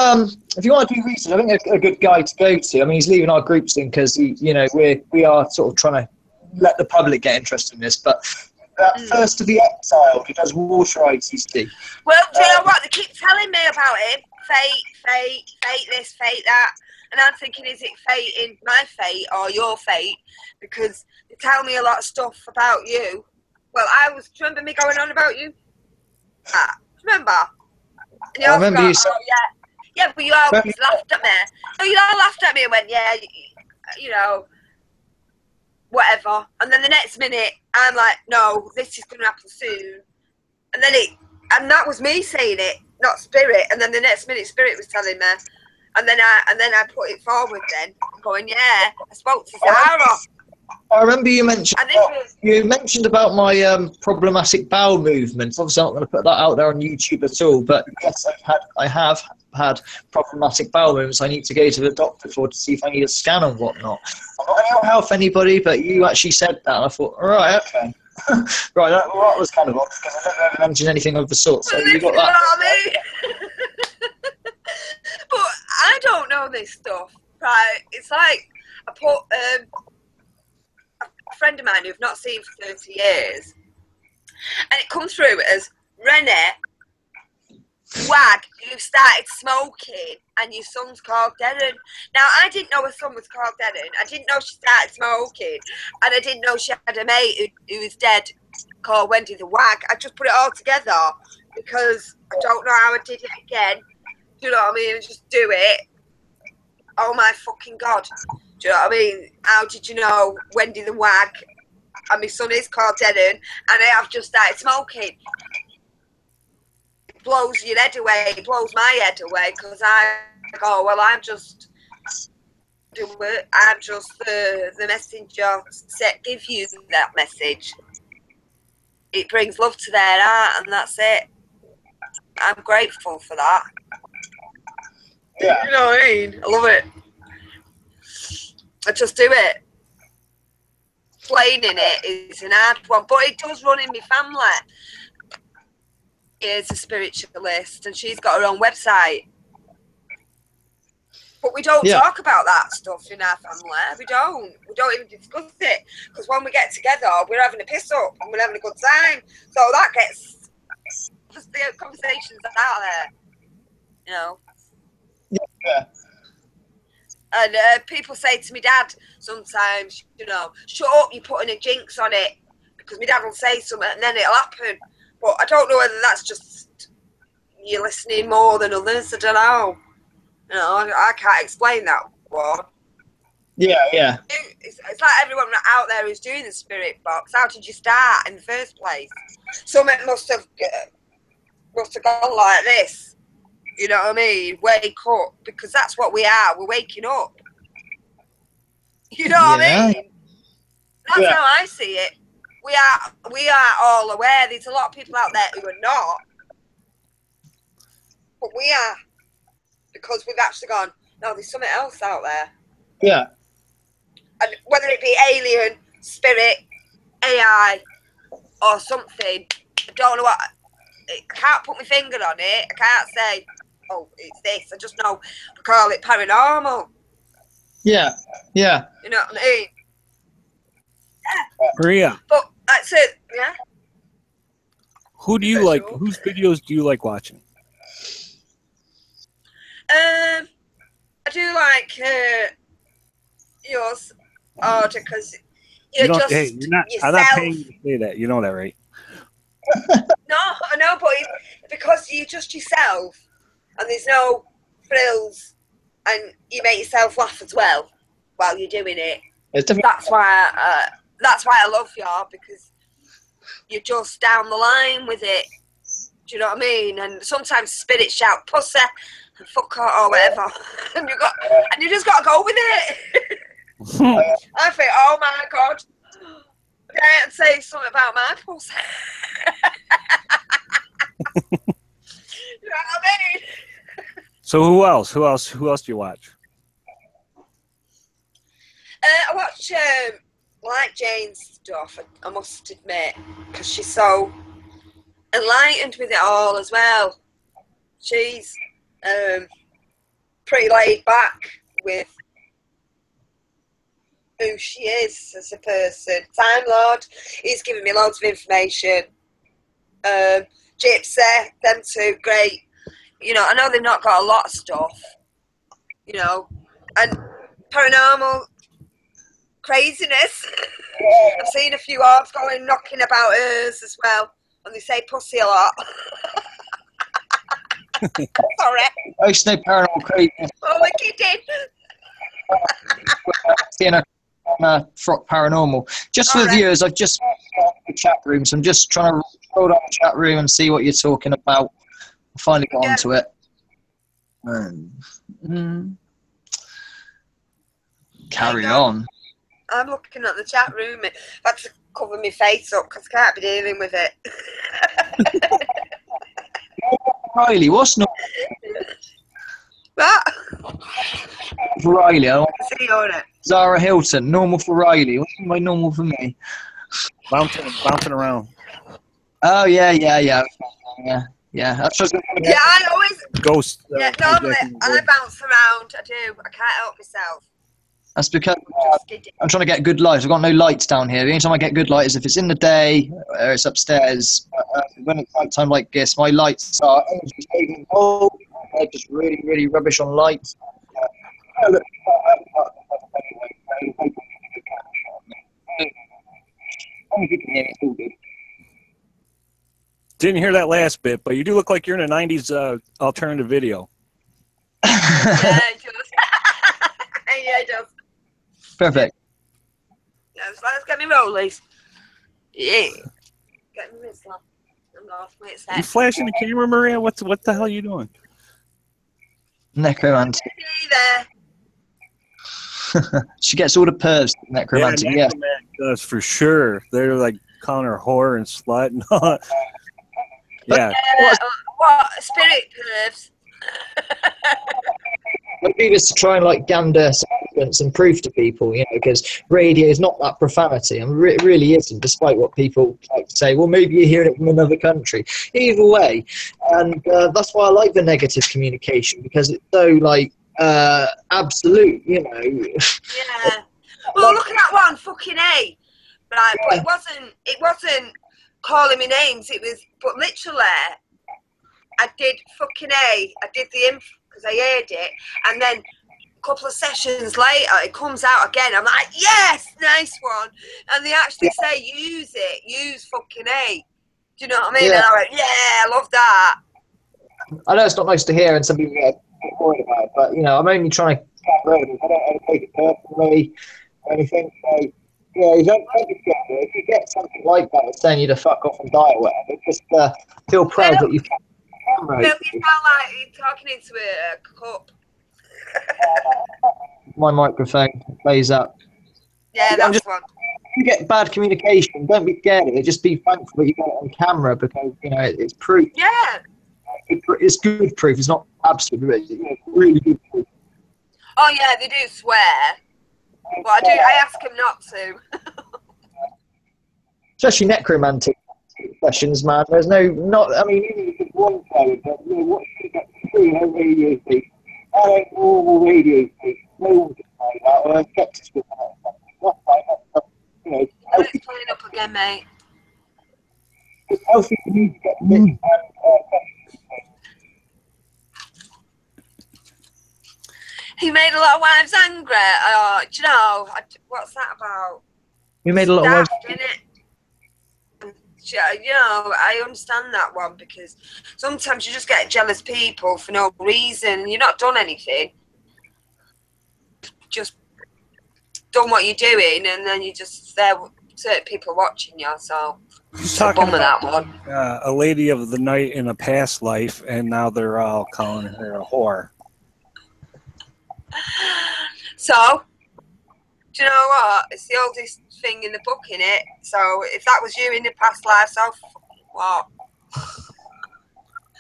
if you want to do research, I think a good guy to go to. I mean, he's leaving our group soon because you know we are sort of trying to let the public get interested in this. But that first of the exiled, he does water rights, you see. Well, do you know what? They keep telling me about him. Fate this, fate that. And I'm thinking, is it fate in my fate or your fate? Because they tell me a lot of stuff about you. Well, do you remember me going on about you? Remember? And I remember you saying... Yeah, but you always laughed at me. So you all laughed at me and went, yeah, you know, whatever. And then the next minute, I'm like, no, this is going to happen soon. And then and that was me saying it, not Spirit. And then the next minute, Spirit was telling me. And then I put it forward then, going, yeah, I spoke to Zara. I remember you mentioned about my problematic bowel movements. Obviously, I'm not going to put that out there on YouTube at all. But yes, I have had problematic bowel movements. I need to go to the doctor for to see if I need a scan and whatnot. I'm not any help anybody, but you actually said that, and I thought, all right, okay, right, that was kind of odd because I don't ever mention anything of the sort. So you got that. I mean? But I don't know this stuff, right? It's like I put a friend of mine who I've not seen for 30 years, and it comes through as Renee, wag, you've started smoking, and your son's called Darren. Now, I didn't know her son was called Darren. I didn't know she started smoking, and I didn't know she had a mate who was dead called Wendy the Wag. I just put it all together because I don't know how I did it again. Do you know what I mean? Just do it. Oh my fucking God. Do you know what I mean? How did you know Wendy the Wag? And my son is called Darren, and I have just started smoking. It blows your head away. It blows my head away because I go, well, I'm just the messenger set give you that message. It brings love to their heart, and that's it. I'm grateful for that. Yeah. You know what I mean? I love it. I just do it. Explaining it is an hard one, but it does run in my family. Is a spiritualist, and she's got her own website. But we don't talk about that stuff in our family. We don't even discuss it. Because when we get together, we're having a piss up and we're having a good time. So that gets just the conversations out there. You know? Yeah. And people say to me, Dad, sometimes, you know, shut up, you're putting a jinx on it. Because my dad will say something and then it'll happen. But I don't know whether that's just you're listening more than others. I don't know. You know, I can't explain that one. Yeah. It's like everyone out there who's doing the spirit box. How did you start in the first place? Something must have gone like this. You know what I mean? Wake up, because that's what we are. We're waking up. You know what I mean? That's how I see it. We are all aware. There's a lot of people out there who are not, but we are, because we've actually gone, no, there's something else out there. Yeah. And whether it be alien, spirit, AI, or something, I don't know what. I can't put my finger on it. I can't say, oh, it's this. I just know we call it paranormal. Yeah. You know what I mean? Maria, But that's it. Yeah. who do you like? Whose videos do you like watching? I do like yours, Order, because you're just Hey, you're not. yourself. I'm not paying you to say that. You know that, right? No, I know, but it's because you're just yourself, and there's no frills, and you make yourself laugh as well while you're doing it. That's why I love you, because you're just down the line with it. Do you know what I mean? And sometimes spirits shout pussy and fuck her or whatever, and you just got to go with it. I think, oh my god, I can't say something about my pussy. You know what I mean? So who else? Who else do you watch? I watch like Jane's stuff, I must admit, because she's so enlightened with it all as well. She's pretty laid back with who she is as a person. Time Lord, he's giving me loads of information. Gypsy, them two, great. You know, I know they've not got a lot of stuff, you know, and paranormal craziness. I've seen a few orbs going knocking about hers as well, and they say pussy a lot. Sorry. I used to know paranormal craziness. Oh, we're kidding. Seeing a Frock Paranormal. Just for the viewers, I've just the chat room, so I'm just trying to scroll down the chat room and see what you're talking about. I finally got onto it. Carry on. I'm looking at the chat room. I've had to cover my face up because I can't be dealing with it. Riley, what's not? What? For Riley, I want See you on it. Zara Hilton, normal for Riley. What's my normal for me? Bouncing around. Oh yeah. Yeah, that's just Yeah, I always Ghost. yeah, normally I bounce around. I do. I can't help myself. That's because Just kidding. I'm trying to get good light. I've got no lights down here. The only time I get good light is if it's in the day or it's upstairs. When it's night time like this, my lights are old. They're just really, really rubbish on lights. Didn't hear that last bit, but you do look like you're in a 90s alternative video. Yeah, it does. Yeah, it does. Perfect. Yeah, so let's get me rollies. Yeah. Get me this one. I'm off. Wait a sec. You flashing the camera, Maria? What the hell are you doing? Necromantic. See there. She gets all the pervs. Necromantic, Yeah, yes. Necromantic does for sure. They're like calling her whore and slut and all. Yeah. What? Spirit pervs? I do this to try and like gander evidence and proof to people, you know, because radio is not that profanity, and it really isn't, despite what people like to say. Well, maybe you're hearing it from another country. Either way, and that's why I like the negative communication, because it's so like absolute, you know. Yeah. Well, look at that one, fucking A. Right, but it wasn't calling me names. It was, but literally, I did fucking A. I did the info because I heard it, and then a couple of sessions later, it comes out again. I'm like, yes, nice one. And they actually say, use it, use fucking A. Do you know what I mean? Yeah. And I went, yeah, I love that. I know it's not nice to hear, and some people get annoyed about it, but you know, I'm only trying to get rid of it. I don't ever take it personally or anything. So, yeah, you don't take it personally. If you get something like that, it's saying you to fuck off and die or whatever, just feel proud that you've. No, you sound like you're talking into a cup. My microphone plays up. Yeah, that's one. If you get bad communication, don't be scared of it. Just be thankful that you got it on camera, because you know it's proof. Yeah. It's good proof. It's not absolute, but it's really good proof. Oh yeah, they do swear, but I ask them not to. Especially necromantic sessions, man. There's not. I mean, even if it's one code, but you know, what should get through no radio speak. That ain't normal radio speak. No one can say that. Or skeptics will say that. You know, it's playing up again, mate. It's healthy for you to get bit. He made a lot of wives angry. Oh, do you know, what's that about? We made a lot of wives. Daft, innit? You know, I understand that one, because sometimes you just get jealous people for no reason. You're not done anything. Just done what you're doing, and then you just there certain people watching you. So He's a talking bum with about that one. a lady of the night in a past life, and now they're all calling her a whore. So, do you know what? It's the oldest thing in the book, innit? So if that was you in the past life, so what?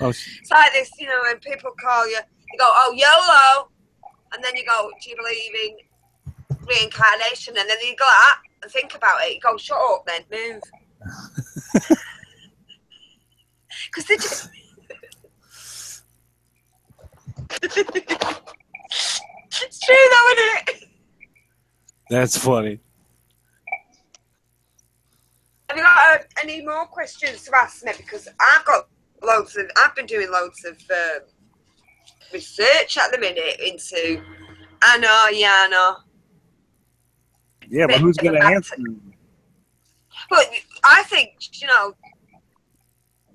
Oh, It's like this, you know, when people call you, you go, oh, YOLO, and then you go, do you believe in reincarnation? And then you go like that and think about it. You go, shut up then, move. Because they just... It's true though, isn't it? that's funny. Have you got any more questions to ask me? Because I've been doing loads of research at the minute into Anno. Yeah, but who's going to answer? But I think, you know,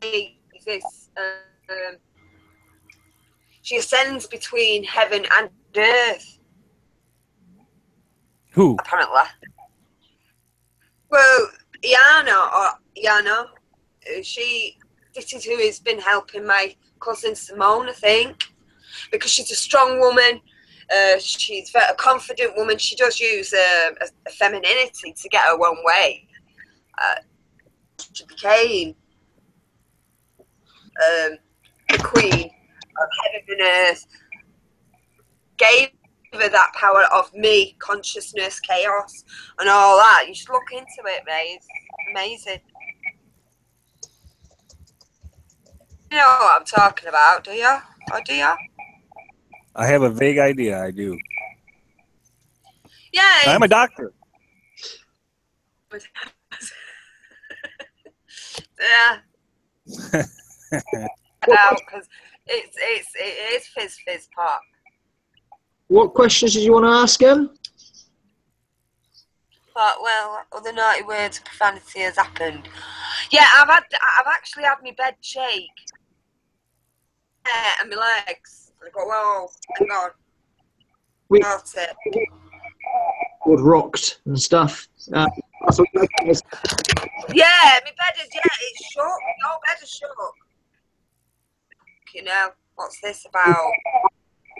this she ascends between heaven and earth. Who? Apparently. Well, Iana, this is who has been helping my cousin Simone, I think, because she's a strong woman. She's a confident woman. She does use a femininity to get her own way. She became the queen of heaven and earth. Gave her that power of me, consciousness, chaos, and all that. You should look into it, mate. It's amazing. You know what I'm talking about, do you? Or do you? I have a vague idea. I do. Yeah. I'm a doctor. Yeah. Because it is fizz pop. What questions did you want to ask him? But well, other naughty words, profanity has happened. Yeah, I've actually had my bed shake. Yeah, and my legs. I go, whoa, hang on. We Felt it. got rocked and stuff. Yeah, my bed is, it's shook. Your bed is shook. You know, what's this about?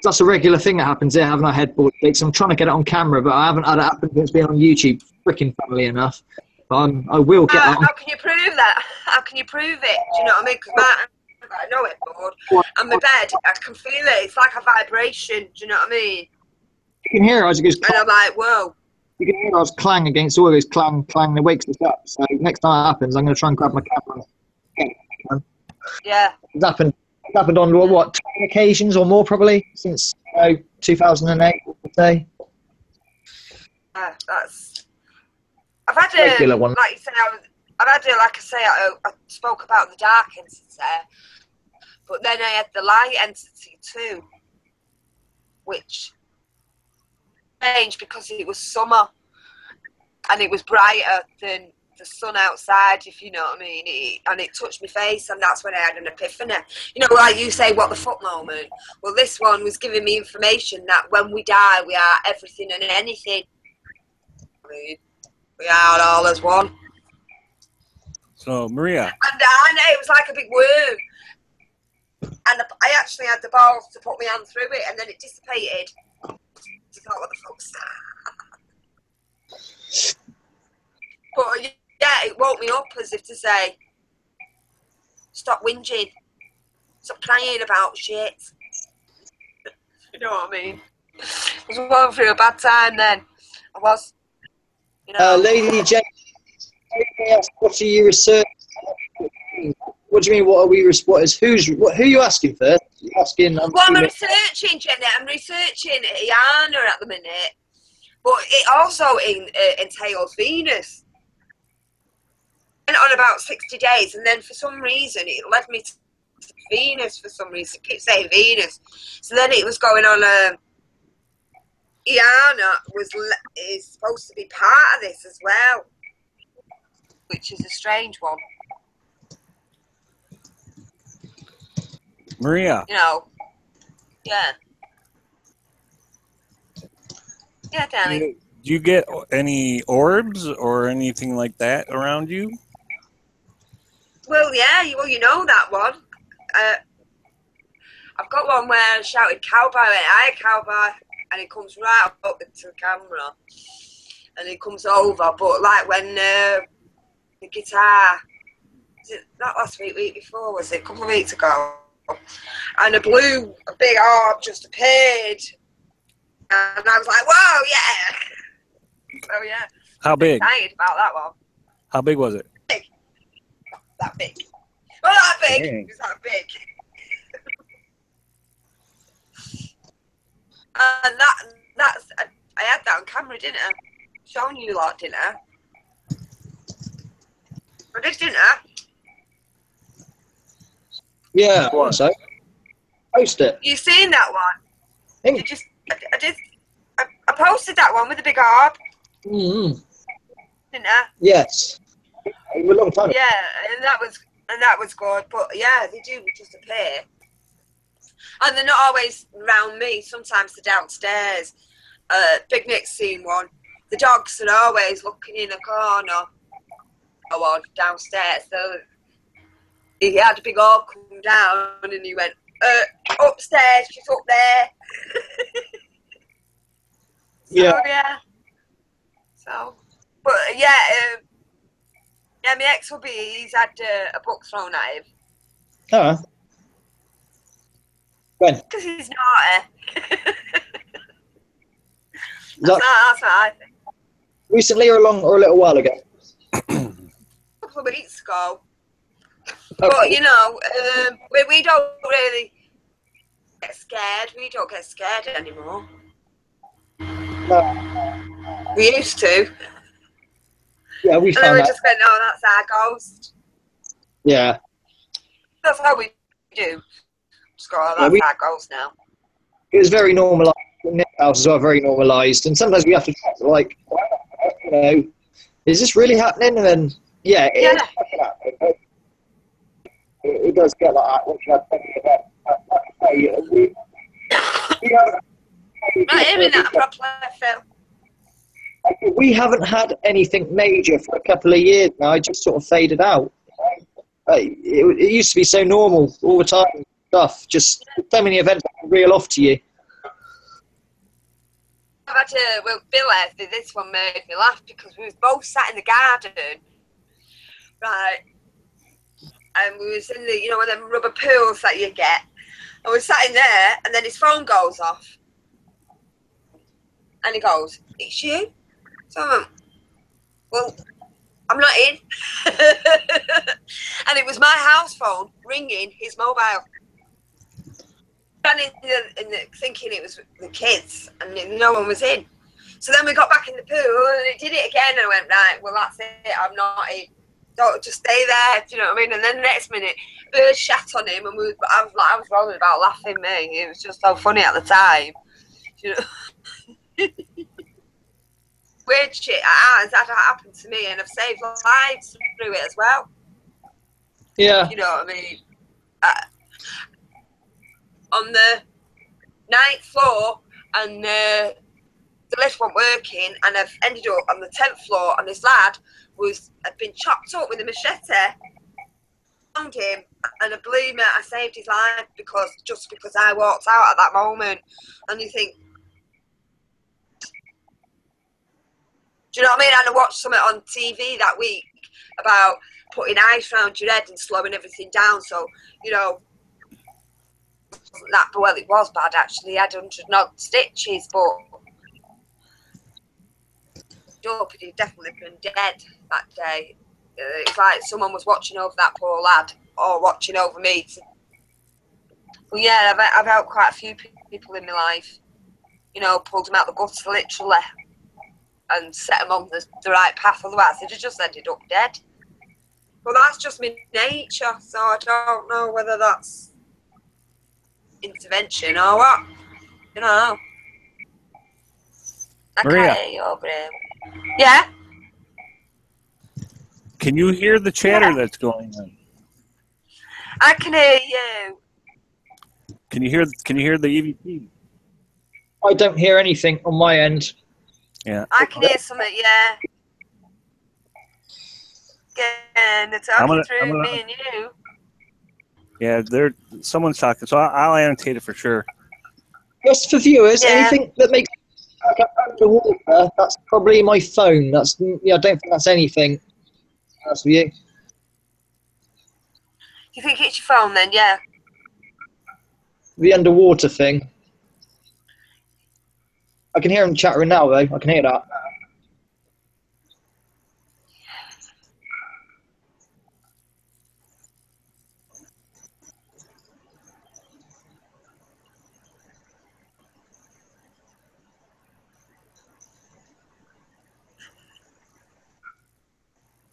That's a regular thing that happens here, having our headboard shakes. I'm trying to get it on camera, but I haven't had it happen since being on YouTube, freaking funnily enough. But I will get that on. How can you prove that? How can you prove it? Do you know what I mean? Because I know it, board. And my bed, I can feel it. It's like a vibration. Do you know what I mean? You can hear it as it goes. And I'm like, whoa. You can hear us clang against all of those clang. It wakes us up. So next time it happens, I'm going to try and grab my camera. Yeah. It's happened on what 10 occasions or more probably since 2008. I would say. That's. I've had Regular one. like you say, I've had like I say, I spoke about the dark entity, but then I had the light entity too, which changed because it was summer and it was brighter than the sun outside, if you know what I mean. And it touched my face, and that's when I had an epiphany. You know, like you say, what the fuck moment. Well, this one was giving me information that when we die, we are everything and anything. I mean, we are all as one. So, Maria. And I know it was like a big worm. And I actually had the balls to put my hand through it, and then it dissipated. It's not what the fuck's that. But yeah, it woke me up as if to say, stop whinging. Stop crying about shit. You know what I mean? I was going through a bad time then. I was. You know. Lady Jane, what are you researching? What do you mean? What are we? Who are you asking first? You're asking. Well, I'm researching, Jenny. I'm researching Iana at the minute, but it also entails Venus. went on about 60 days, and then for some reason it led me to Venus. For some reason, I keep saying Venus. So then it was going on. Iana is supposed to be part of this as well, which is a strange one. Maria. You know. Yeah. Yeah, darling. Do you get any orbs or anything like that around you? Well, yeah, you know that one. I've got one where I shouted cowboy, and I cowboy, and it comes right up to the camera, and it comes over. But like when the guitar, not last week, week before, was it? A couple of weeks ago, and a big orb just appeared, and I was like, whoa, yeah. So yeah. How big? Excited about that one. How big was it? Big. That big. Well, that big. Dang. It was that big. And that's I had that on camera, didn't I? Showing you lot, didn't I? I did, didn't I? Yeah, so post it. You seen that one? Think. I posted that one with the big orb, Mm-hmm. didn't I? Yes. A long time ago. Yeah, and that was good. But yeah, they do just appear, and they're not always around me. Sometimes they're downstairs. Big Nick's seen one. The dogs are always looking in a corner. Oh, downstairs. So he had a big orb come down, and he went upstairs. She's up there. Yeah. Yeah. So, but yeah, my ex will be. He's had a book thrown at him Huh. When? because he's naughty. That That's what I think. recently or a little while ago? A couple of weeks ago. But you know, we don't really get scared. We don't get scared anymore. No. We used to. Yeah, we And then found we that. just went, no, that's our ghost. Yeah. That's how we do. Just go, oh, that's our ghost now. It was very normalised. Nick's house as well, very normalised. And sometimes we have to check, like, you know, is this really happening? And then, yeah, it is fucking happening. But it does get like that. Once you have plenty of that, like I say, we haven't. Not hearing that properly, Phil. We haven't had anything major for a couple of years now. It just sort of faded out. It used to be so normal all the time. Stuff, just so many events that can reel off to you. I've had to, well, Billy, this one made me laugh because we was both sat in the garden, right, and we was in the, you know, one of them rubber pools that you get, and we sat in there, and then his phone goes off, and he goes, it's you? So I went, well, I'm not in. And it was my house phone ringing his mobile. Thinking it was the kids, and no one was in. So then we got back in the pool, and it did it again, and I went, right, well, that's it, I'm not in. Don't just stay there, do you know what I mean? And then the next minute, birds shat on him, and I was rolling about laughing, me. It was just so funny at the time. You know? Weird shit has happened to me, and I've saved lives through it as well. Yeah. You know what I mean? On the 9th floor, and the lift wasn't working, and I've ended up on the 10th floor, and this lad had been chopped up with a machete. Found him, and I believe me, I saved his life because I walked out at that moment. And you think, do you know what I mean? And I watched something on TV that week about putting ice around your head and slowing everything down. So, you know, that, well, it was bad actually. He had 100 stitches, but he'd definitely been dead that day. It's like someone was watching over that poor lad, or watching over me. Well, yeah, I've helped quite a few people in my life. You know, pulled them out the gutter literally, and set them on the right path. Otherwise, they'd have just ended up dead. Well, that's just my nature, so I don't know whether that's intervention or what. You know. Maria. Yeah? Can you hear the chatter that's going on? I can hear you. Can you hear the EVP? I don't hear anything on my end. Yeah. I can hear something, yeah. Again, they're talking through me and you. Yeah, someone's talking, so I'll annotate it for sure. Just for viewers, anything that makes like underwater, that's probably my phone. I don't think that's anything. That's for you. You think it's your phone then? Yeah. The underwater thing. I can hear him chattering now, though. I can hear that.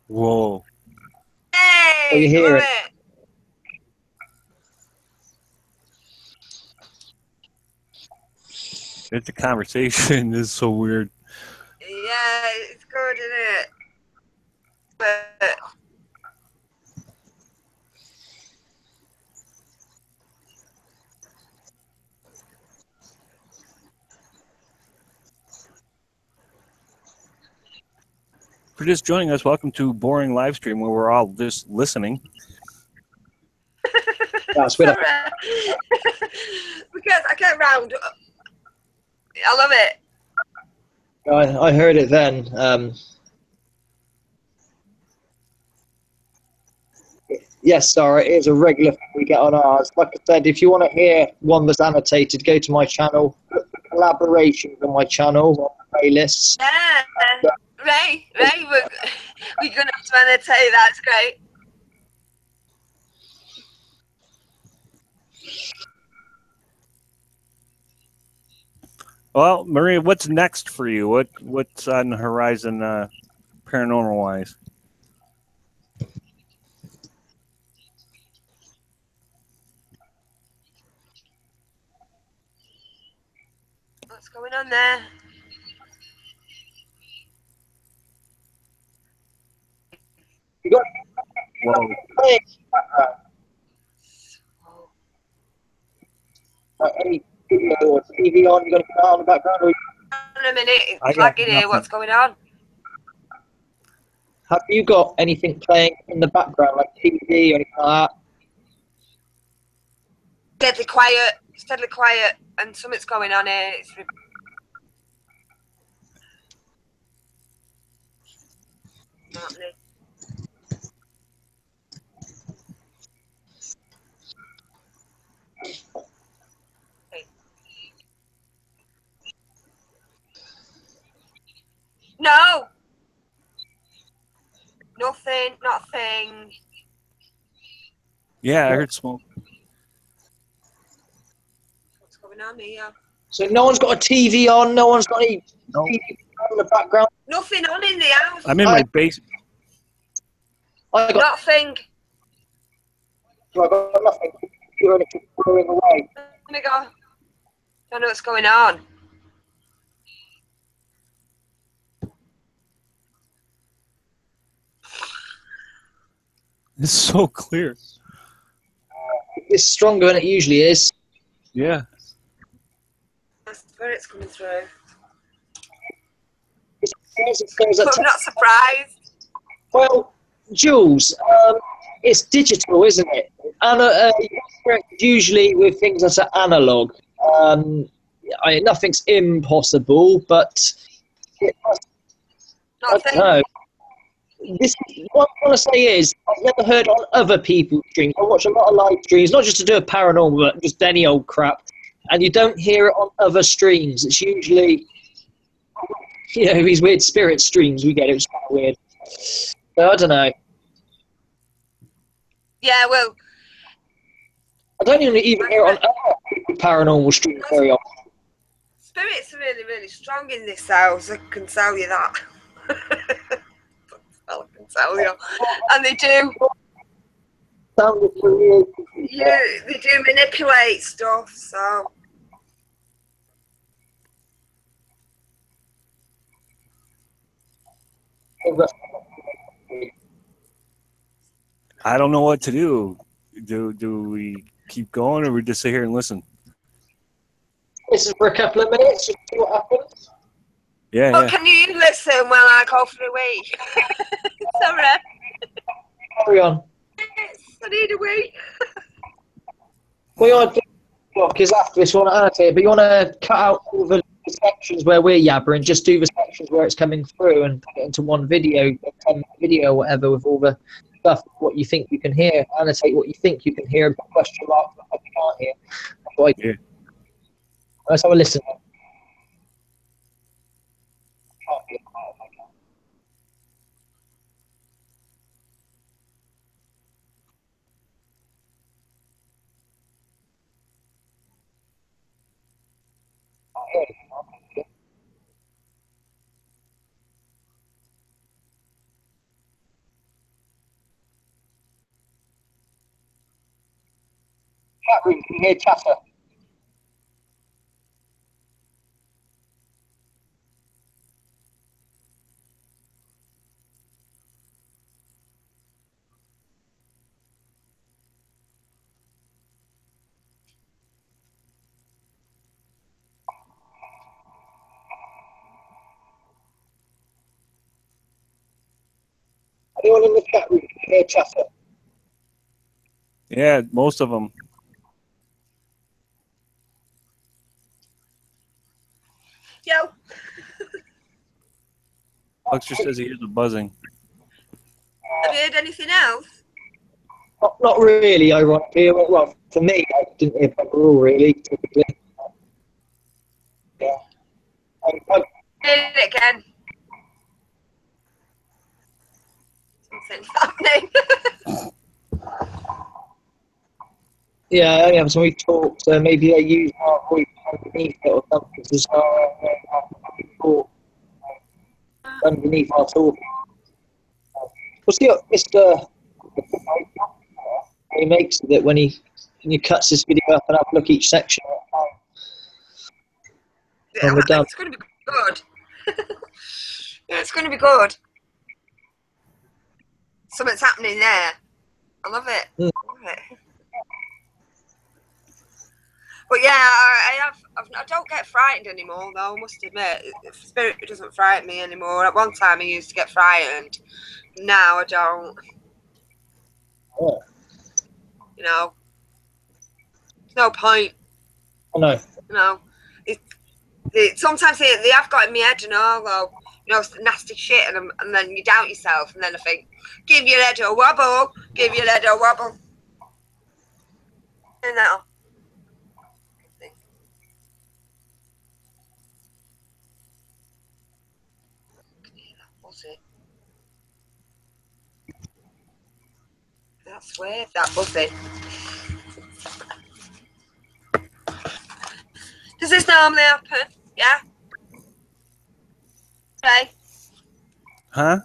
Whoa. Hey, you hear it. It's a conversation. This is so weird. Yeah, it's good, isn't it? But If you're just joining us, welcome to Boring Live Stream, where we're all just listening. That's weird. Because I get round. I love it. I heard it then. Yes, Sarah, it is a regular thing we get on ours. Like I said, if you want to hear one that's annotated, go to my channel. Collaborations on my channel, on playlists. Yeah. Ray, we're going to have to annotate. That's great. Well, Maria, what's next for you? What's on the horizon, paranormal wise? What's going on there? You got any video or TV on? You got to put that on the background? Or In a minute, it's flagging here. What's going on? have you got anything playing in the background, like TV or anything like that? Deadly quiet, and something's going on here. It's happening. No! Nothing. Yeah, I heard smoke. What's going on here? So no one's got a TV on, no one's got any TV on in the background? Nothing on in the house. I'm in my basement. I got Nothing. I got nothing. You're going away. Let me go. Don't know what's going on. It's so clear. It's stronger than it usually is. Yeah. The spirit's coming through. I'm not surprised. Well, Jules, it's digital, isn't it? And usually with things that are analog, nothing's impossible, but I don't know. What I want to say is, I've never heard on other people's streams. I watch a lot of live streams, not just to do a paranormal, but just any old crap. And you don't hear it on other streams. It's usually, these weird spirit streams we get. It's kind of weird. So I don't know. Yeah, well, I don't even hear it on other paranormal streams very often. Spirits are really, really strong in this house. I can tell you that. Well, I can tell you. And they do. Yeah, they do manipulate stuff, so. I don't know what to do. Do we keep going, or we just sit here and listen? This is for a couple of minutes, just see what happens. Yeah, But yeah. can you listen while I go for a wee? Sorry. Carry on. I need a wee. What you want to do is after this one, okay, but you want to cut out all the sections where we're yabbering, just do the sections where it's coming through and put it into one video, a 10 video or whatever, with all the stuff, what you think you can hear, annotate what you think you can hear, and put question marks what you can't hear. That's what I do. Yeah. Let's have a listen. Chat room, can you hear chatter? Anyone in the chat room, can you hear chatter? Yeah, most of them. Yo. Huckster says he hears a buzzing. Have you heard anything else? Not really, ironically. Well, for me, I didn't hear bugger all, really, typically. Yeah. Heard it again. Something's happening. Yeah, so we talked, maybe they use our voice underneath it or something, so talk underneath our talking. We'll see what Mr. he makes of it when he cuts this video up and have a look each section at a time. Yeah, And we're done. it's going to be good. Yeah, it's going to be good. Something's happening there. I love it. Mm. I love it. But yeah, I don't get frightened anymore, though, I must admit. Spirit doesn't frighten me anymore. At one time, I used to get frightened. Now I don't. Yeah. You know, there's no point. I know. You know, sometimes they have got in my head, you know, nasty shit, and then you doubt yourself, and then I think, give your head a wobble, give your head a wobble. You know. That's weird, that buzzing. Does this normally happen? Yeah? Okay. Huh?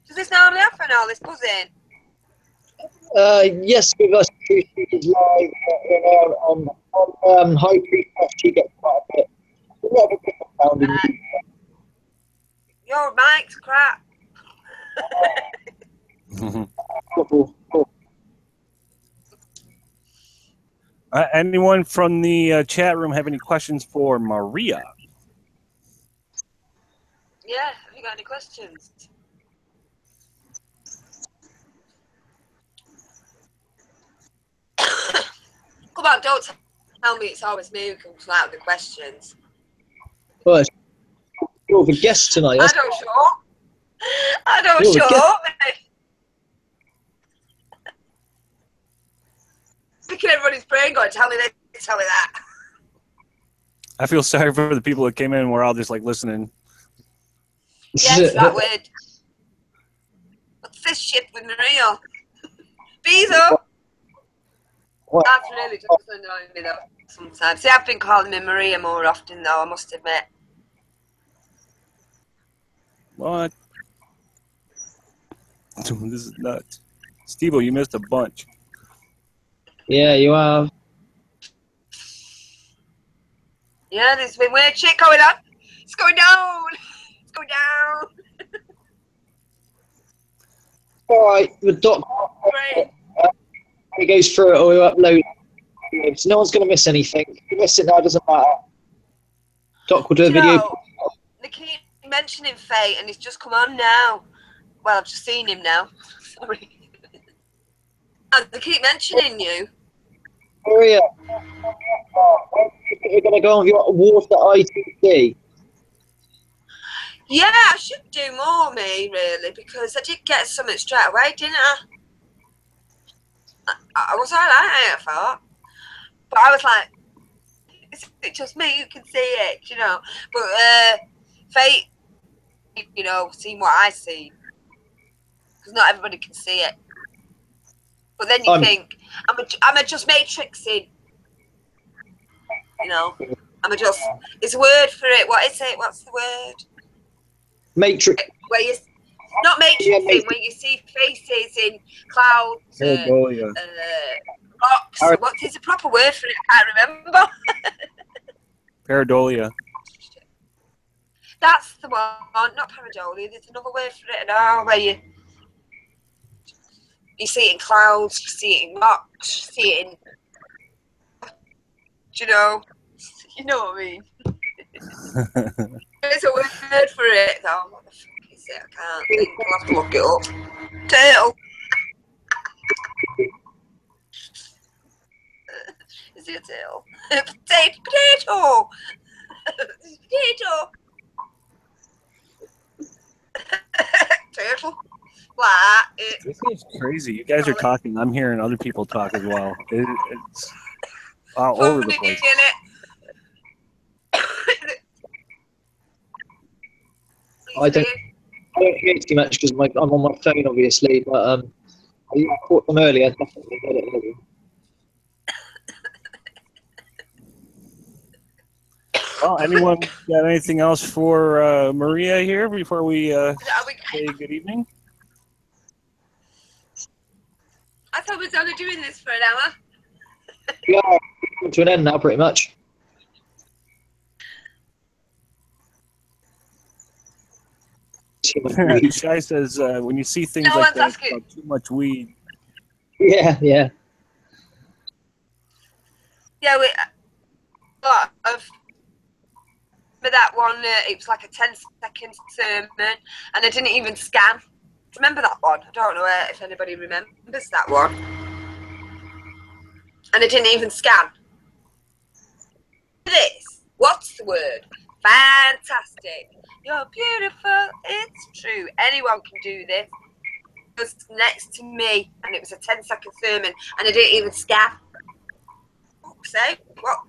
Does this normally happen, all this buzzing? Yes, with us, Truthseekers live on High Priestess, she gets quite a bit. A lot of a different sound in you. Your mic's crap. Cool. Anyone from the chat room have any questions for Maria? Yeah, have you got any questions? Come on, don't tell me it's always me who comes out with the questions. Well, you're the guest tonight. I don't show up. I don't You're the show guest. up. Picking everybody's brain going, tell me this, tell me that. I feel sorry for the people that came in and were all just like listening. Yes, that weird. What's this shit with Maria? Bezo! That's really just annoying me though sometimes. See, I've been calling me Maria more often though, I must admit. What? This is nuts. Steve-O, you missed a bunch. Yeah, you have. Yeah, there's been weird shit going on. It's going down. It's going down. All right, the doc. Great. He goes through it or we upload it. So no one's going to miss anything. If you miss it now, it doesn't matter. Doc will do a Do you video. know, they keep mentioning Fate and he's just come on now. Well, I've just seen him now. Sorry. And they keep mentioning you. Maria, you're going to go on your water ITC. Yeah, I should do more, me, really, because I did get something straight away, didn't I? I was alright, I thought. But I was like, is it just me who can see it, you know? But Fate, you know, seeing what I see. Because not everybody can see it. But then you think, I'm a just matrixing. You know? I'm a just, it's a word for it. What is it? What's the word? Matrix. Where you, not matrixing, when you see faces in clouds, Paradolia. rocks. What is the proper word for it? I can't remember. Paradolia. That's the one, not pareidolia. There's another word for it now, where you see it in clouds, you see it in rocks, you see it in, do you know what I mean? There's a word for it. Oh, what the fuck is it? I can't think. I'll have to look it up. Turtle. Is it a turtle? Potato. Potato. Turtle. This is crazy. You guys are talking. I'm hearing other people talk as well. It's all over the place. I don't hear too much because I'm on my phone, obviously, but I caught them earlier. Definitely get it earlier. Well, anyone got anything else for Maria here before we say good evening? I thought we was only doing this for an hour. Yeah, come to an end now, pretty much. Shai says when you see things No like one's that, asking. too much weed. Yeah. Yeah, but that one, it was like a 10-second sermon, and I didn't even scan. Remember that one? I don't know if anybody remembers that one. And I didn't even scan. This, what's the word? Fantastic. You're beautiful. It's true. Anyone can do this. It was next to me, and it was a 10-second sermon, and I didn't even scan. Say what?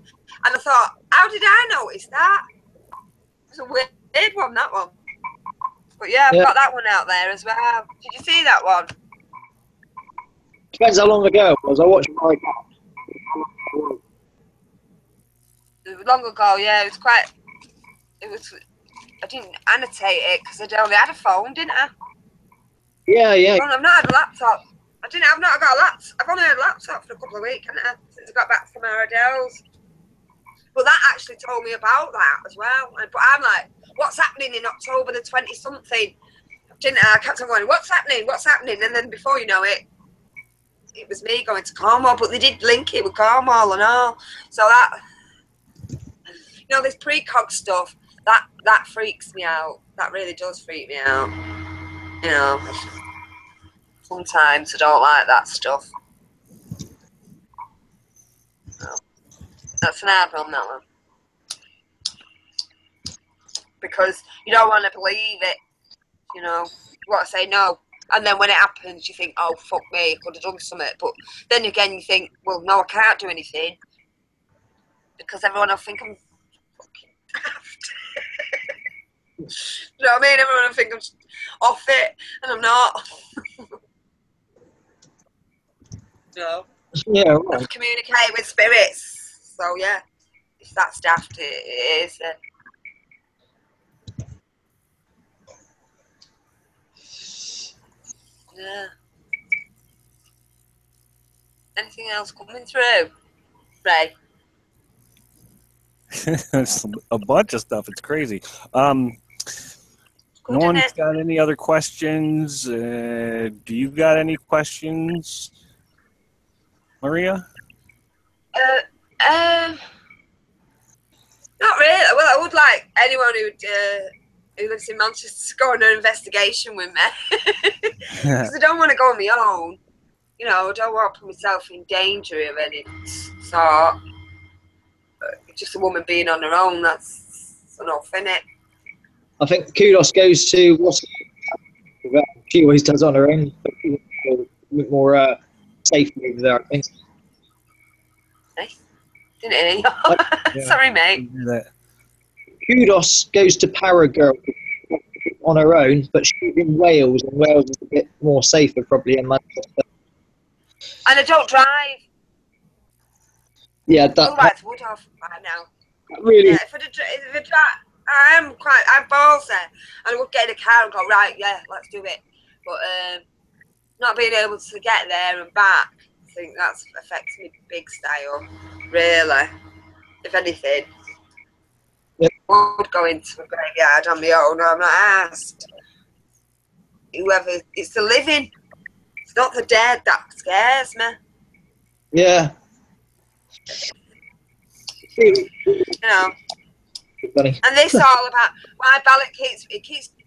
And I thought, how did I notice that? It was a weird one, that one. But yeah, I've got that one out there as well. Did you see that one? Depends how long ago it was. I watched it like It was long ago, yeah. It was. I didn't annotate it because I only had a phone, didn't I? Yeah. I've not had a laptop. I've not got a laptop. I've only had a laptop for a couple of weeks, haven't I? Since I got back from Ardell's. But that actually told me about that as well. But I'm like, what's happening in October the 20-something? Didn't I? I kept on going, what's happening? What's happening? And then before you know it, it was me going to Cornwall. But they did link it with Cornwall and all. So that, this precog stuff, that freaks me out. That really does freak me out. Sometimes I don't like that stuff. No. That's an hard one, that one. Because you don't want to believe it, you want to say no. And then when it happens, you think, oh, fuck me, I could have done something. But then again, you think, well, no, I can't do anything. Because everyone will think I'm fucking daft. You know what I mean? Everyone will think I'm off it, and I'm not. Yeah, right. I've communicated with spirits. So, yeah, if that's daft, it is. Yeah. Anything else coming through, Ray? It's a bunch of stuff. It's crazy. No Good, one's isn't it? got any other questions. Do you got any questions, Maria? Not really. Well, I would like anyone who lives in Manchester to go on an investigation with me, because I don't want to go on my own. You know, I don't want to put myself in danger of any sort. Just a woman being on her own, that's enough, innit? I think kudos goes to what she always does on her own. But she's a bit more safe over there, I think. Didn't hear you. Yeah. Sorry, mate. Kudos goes to Para Girl on her own, but she's in Wales, and Wales is a bit more safer probably in Manchester. And I don't drive. Yeah, that Otherwise, I would have by now. really. Yeah, if I drive, I'm ballsy, and I would get in a car and go, right, yeah, let's do it. But not being able to get there and back, I think that's affects me big style, really. If anything, Yeah. I would go into a graveyard on my own. I'm not asked. Whoever, it's the living. It's not the dead that scares me. Yeah. You know. Funny. And this all about my ballot keeps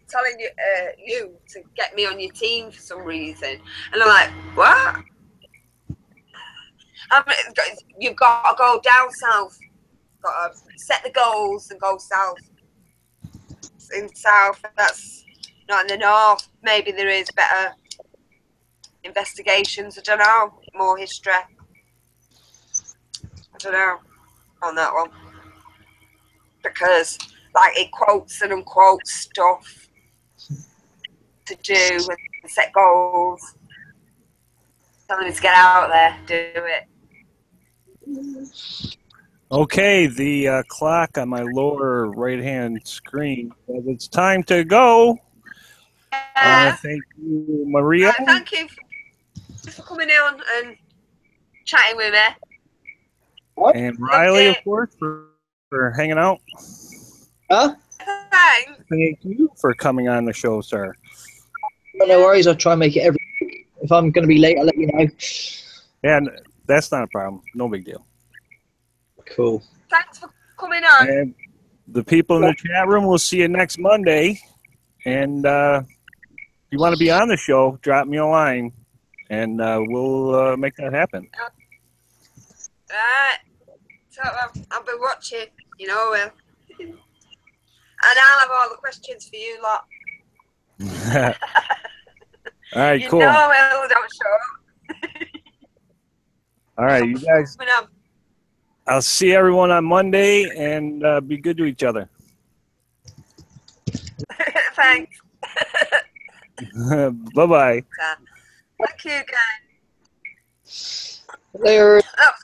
telling you to get me on your team for some reason, and I'm like, what? You've got to go down south. Got to set the goals and go south. In south, that's not in the north. Maybe there is better investigations. I don't know. More history. I don't know on that one, because like it quotes and unquotes stuff to do and set goals. Telling me to get out there, do it. Okay, the clock on my lower right-hand screen says it's time to go. Thank you, Maria. Thank you for coming on and chatting with me. And Riley, of course, for hanging out. Huh? Thanks. Thank you for coming on the show, sir. No worries, I'll try and make it every week. If I'm going to be late, I'll let you know. And that's not a problem. No big deal. Cool. Thanks for coming on. And the people in the chat room, we'll see you next Monday. And if you want to be on the show, drop me a line, and we'll make that happen. Right. So I'll be watching, you know, and I'll have all the questions for you lot. All right, you cool. know, well, don't show. All right, you guys. I'll see everyone on Monday, and be good to each other. Thanks. Bye-bye. Thank you, guys. Later. That was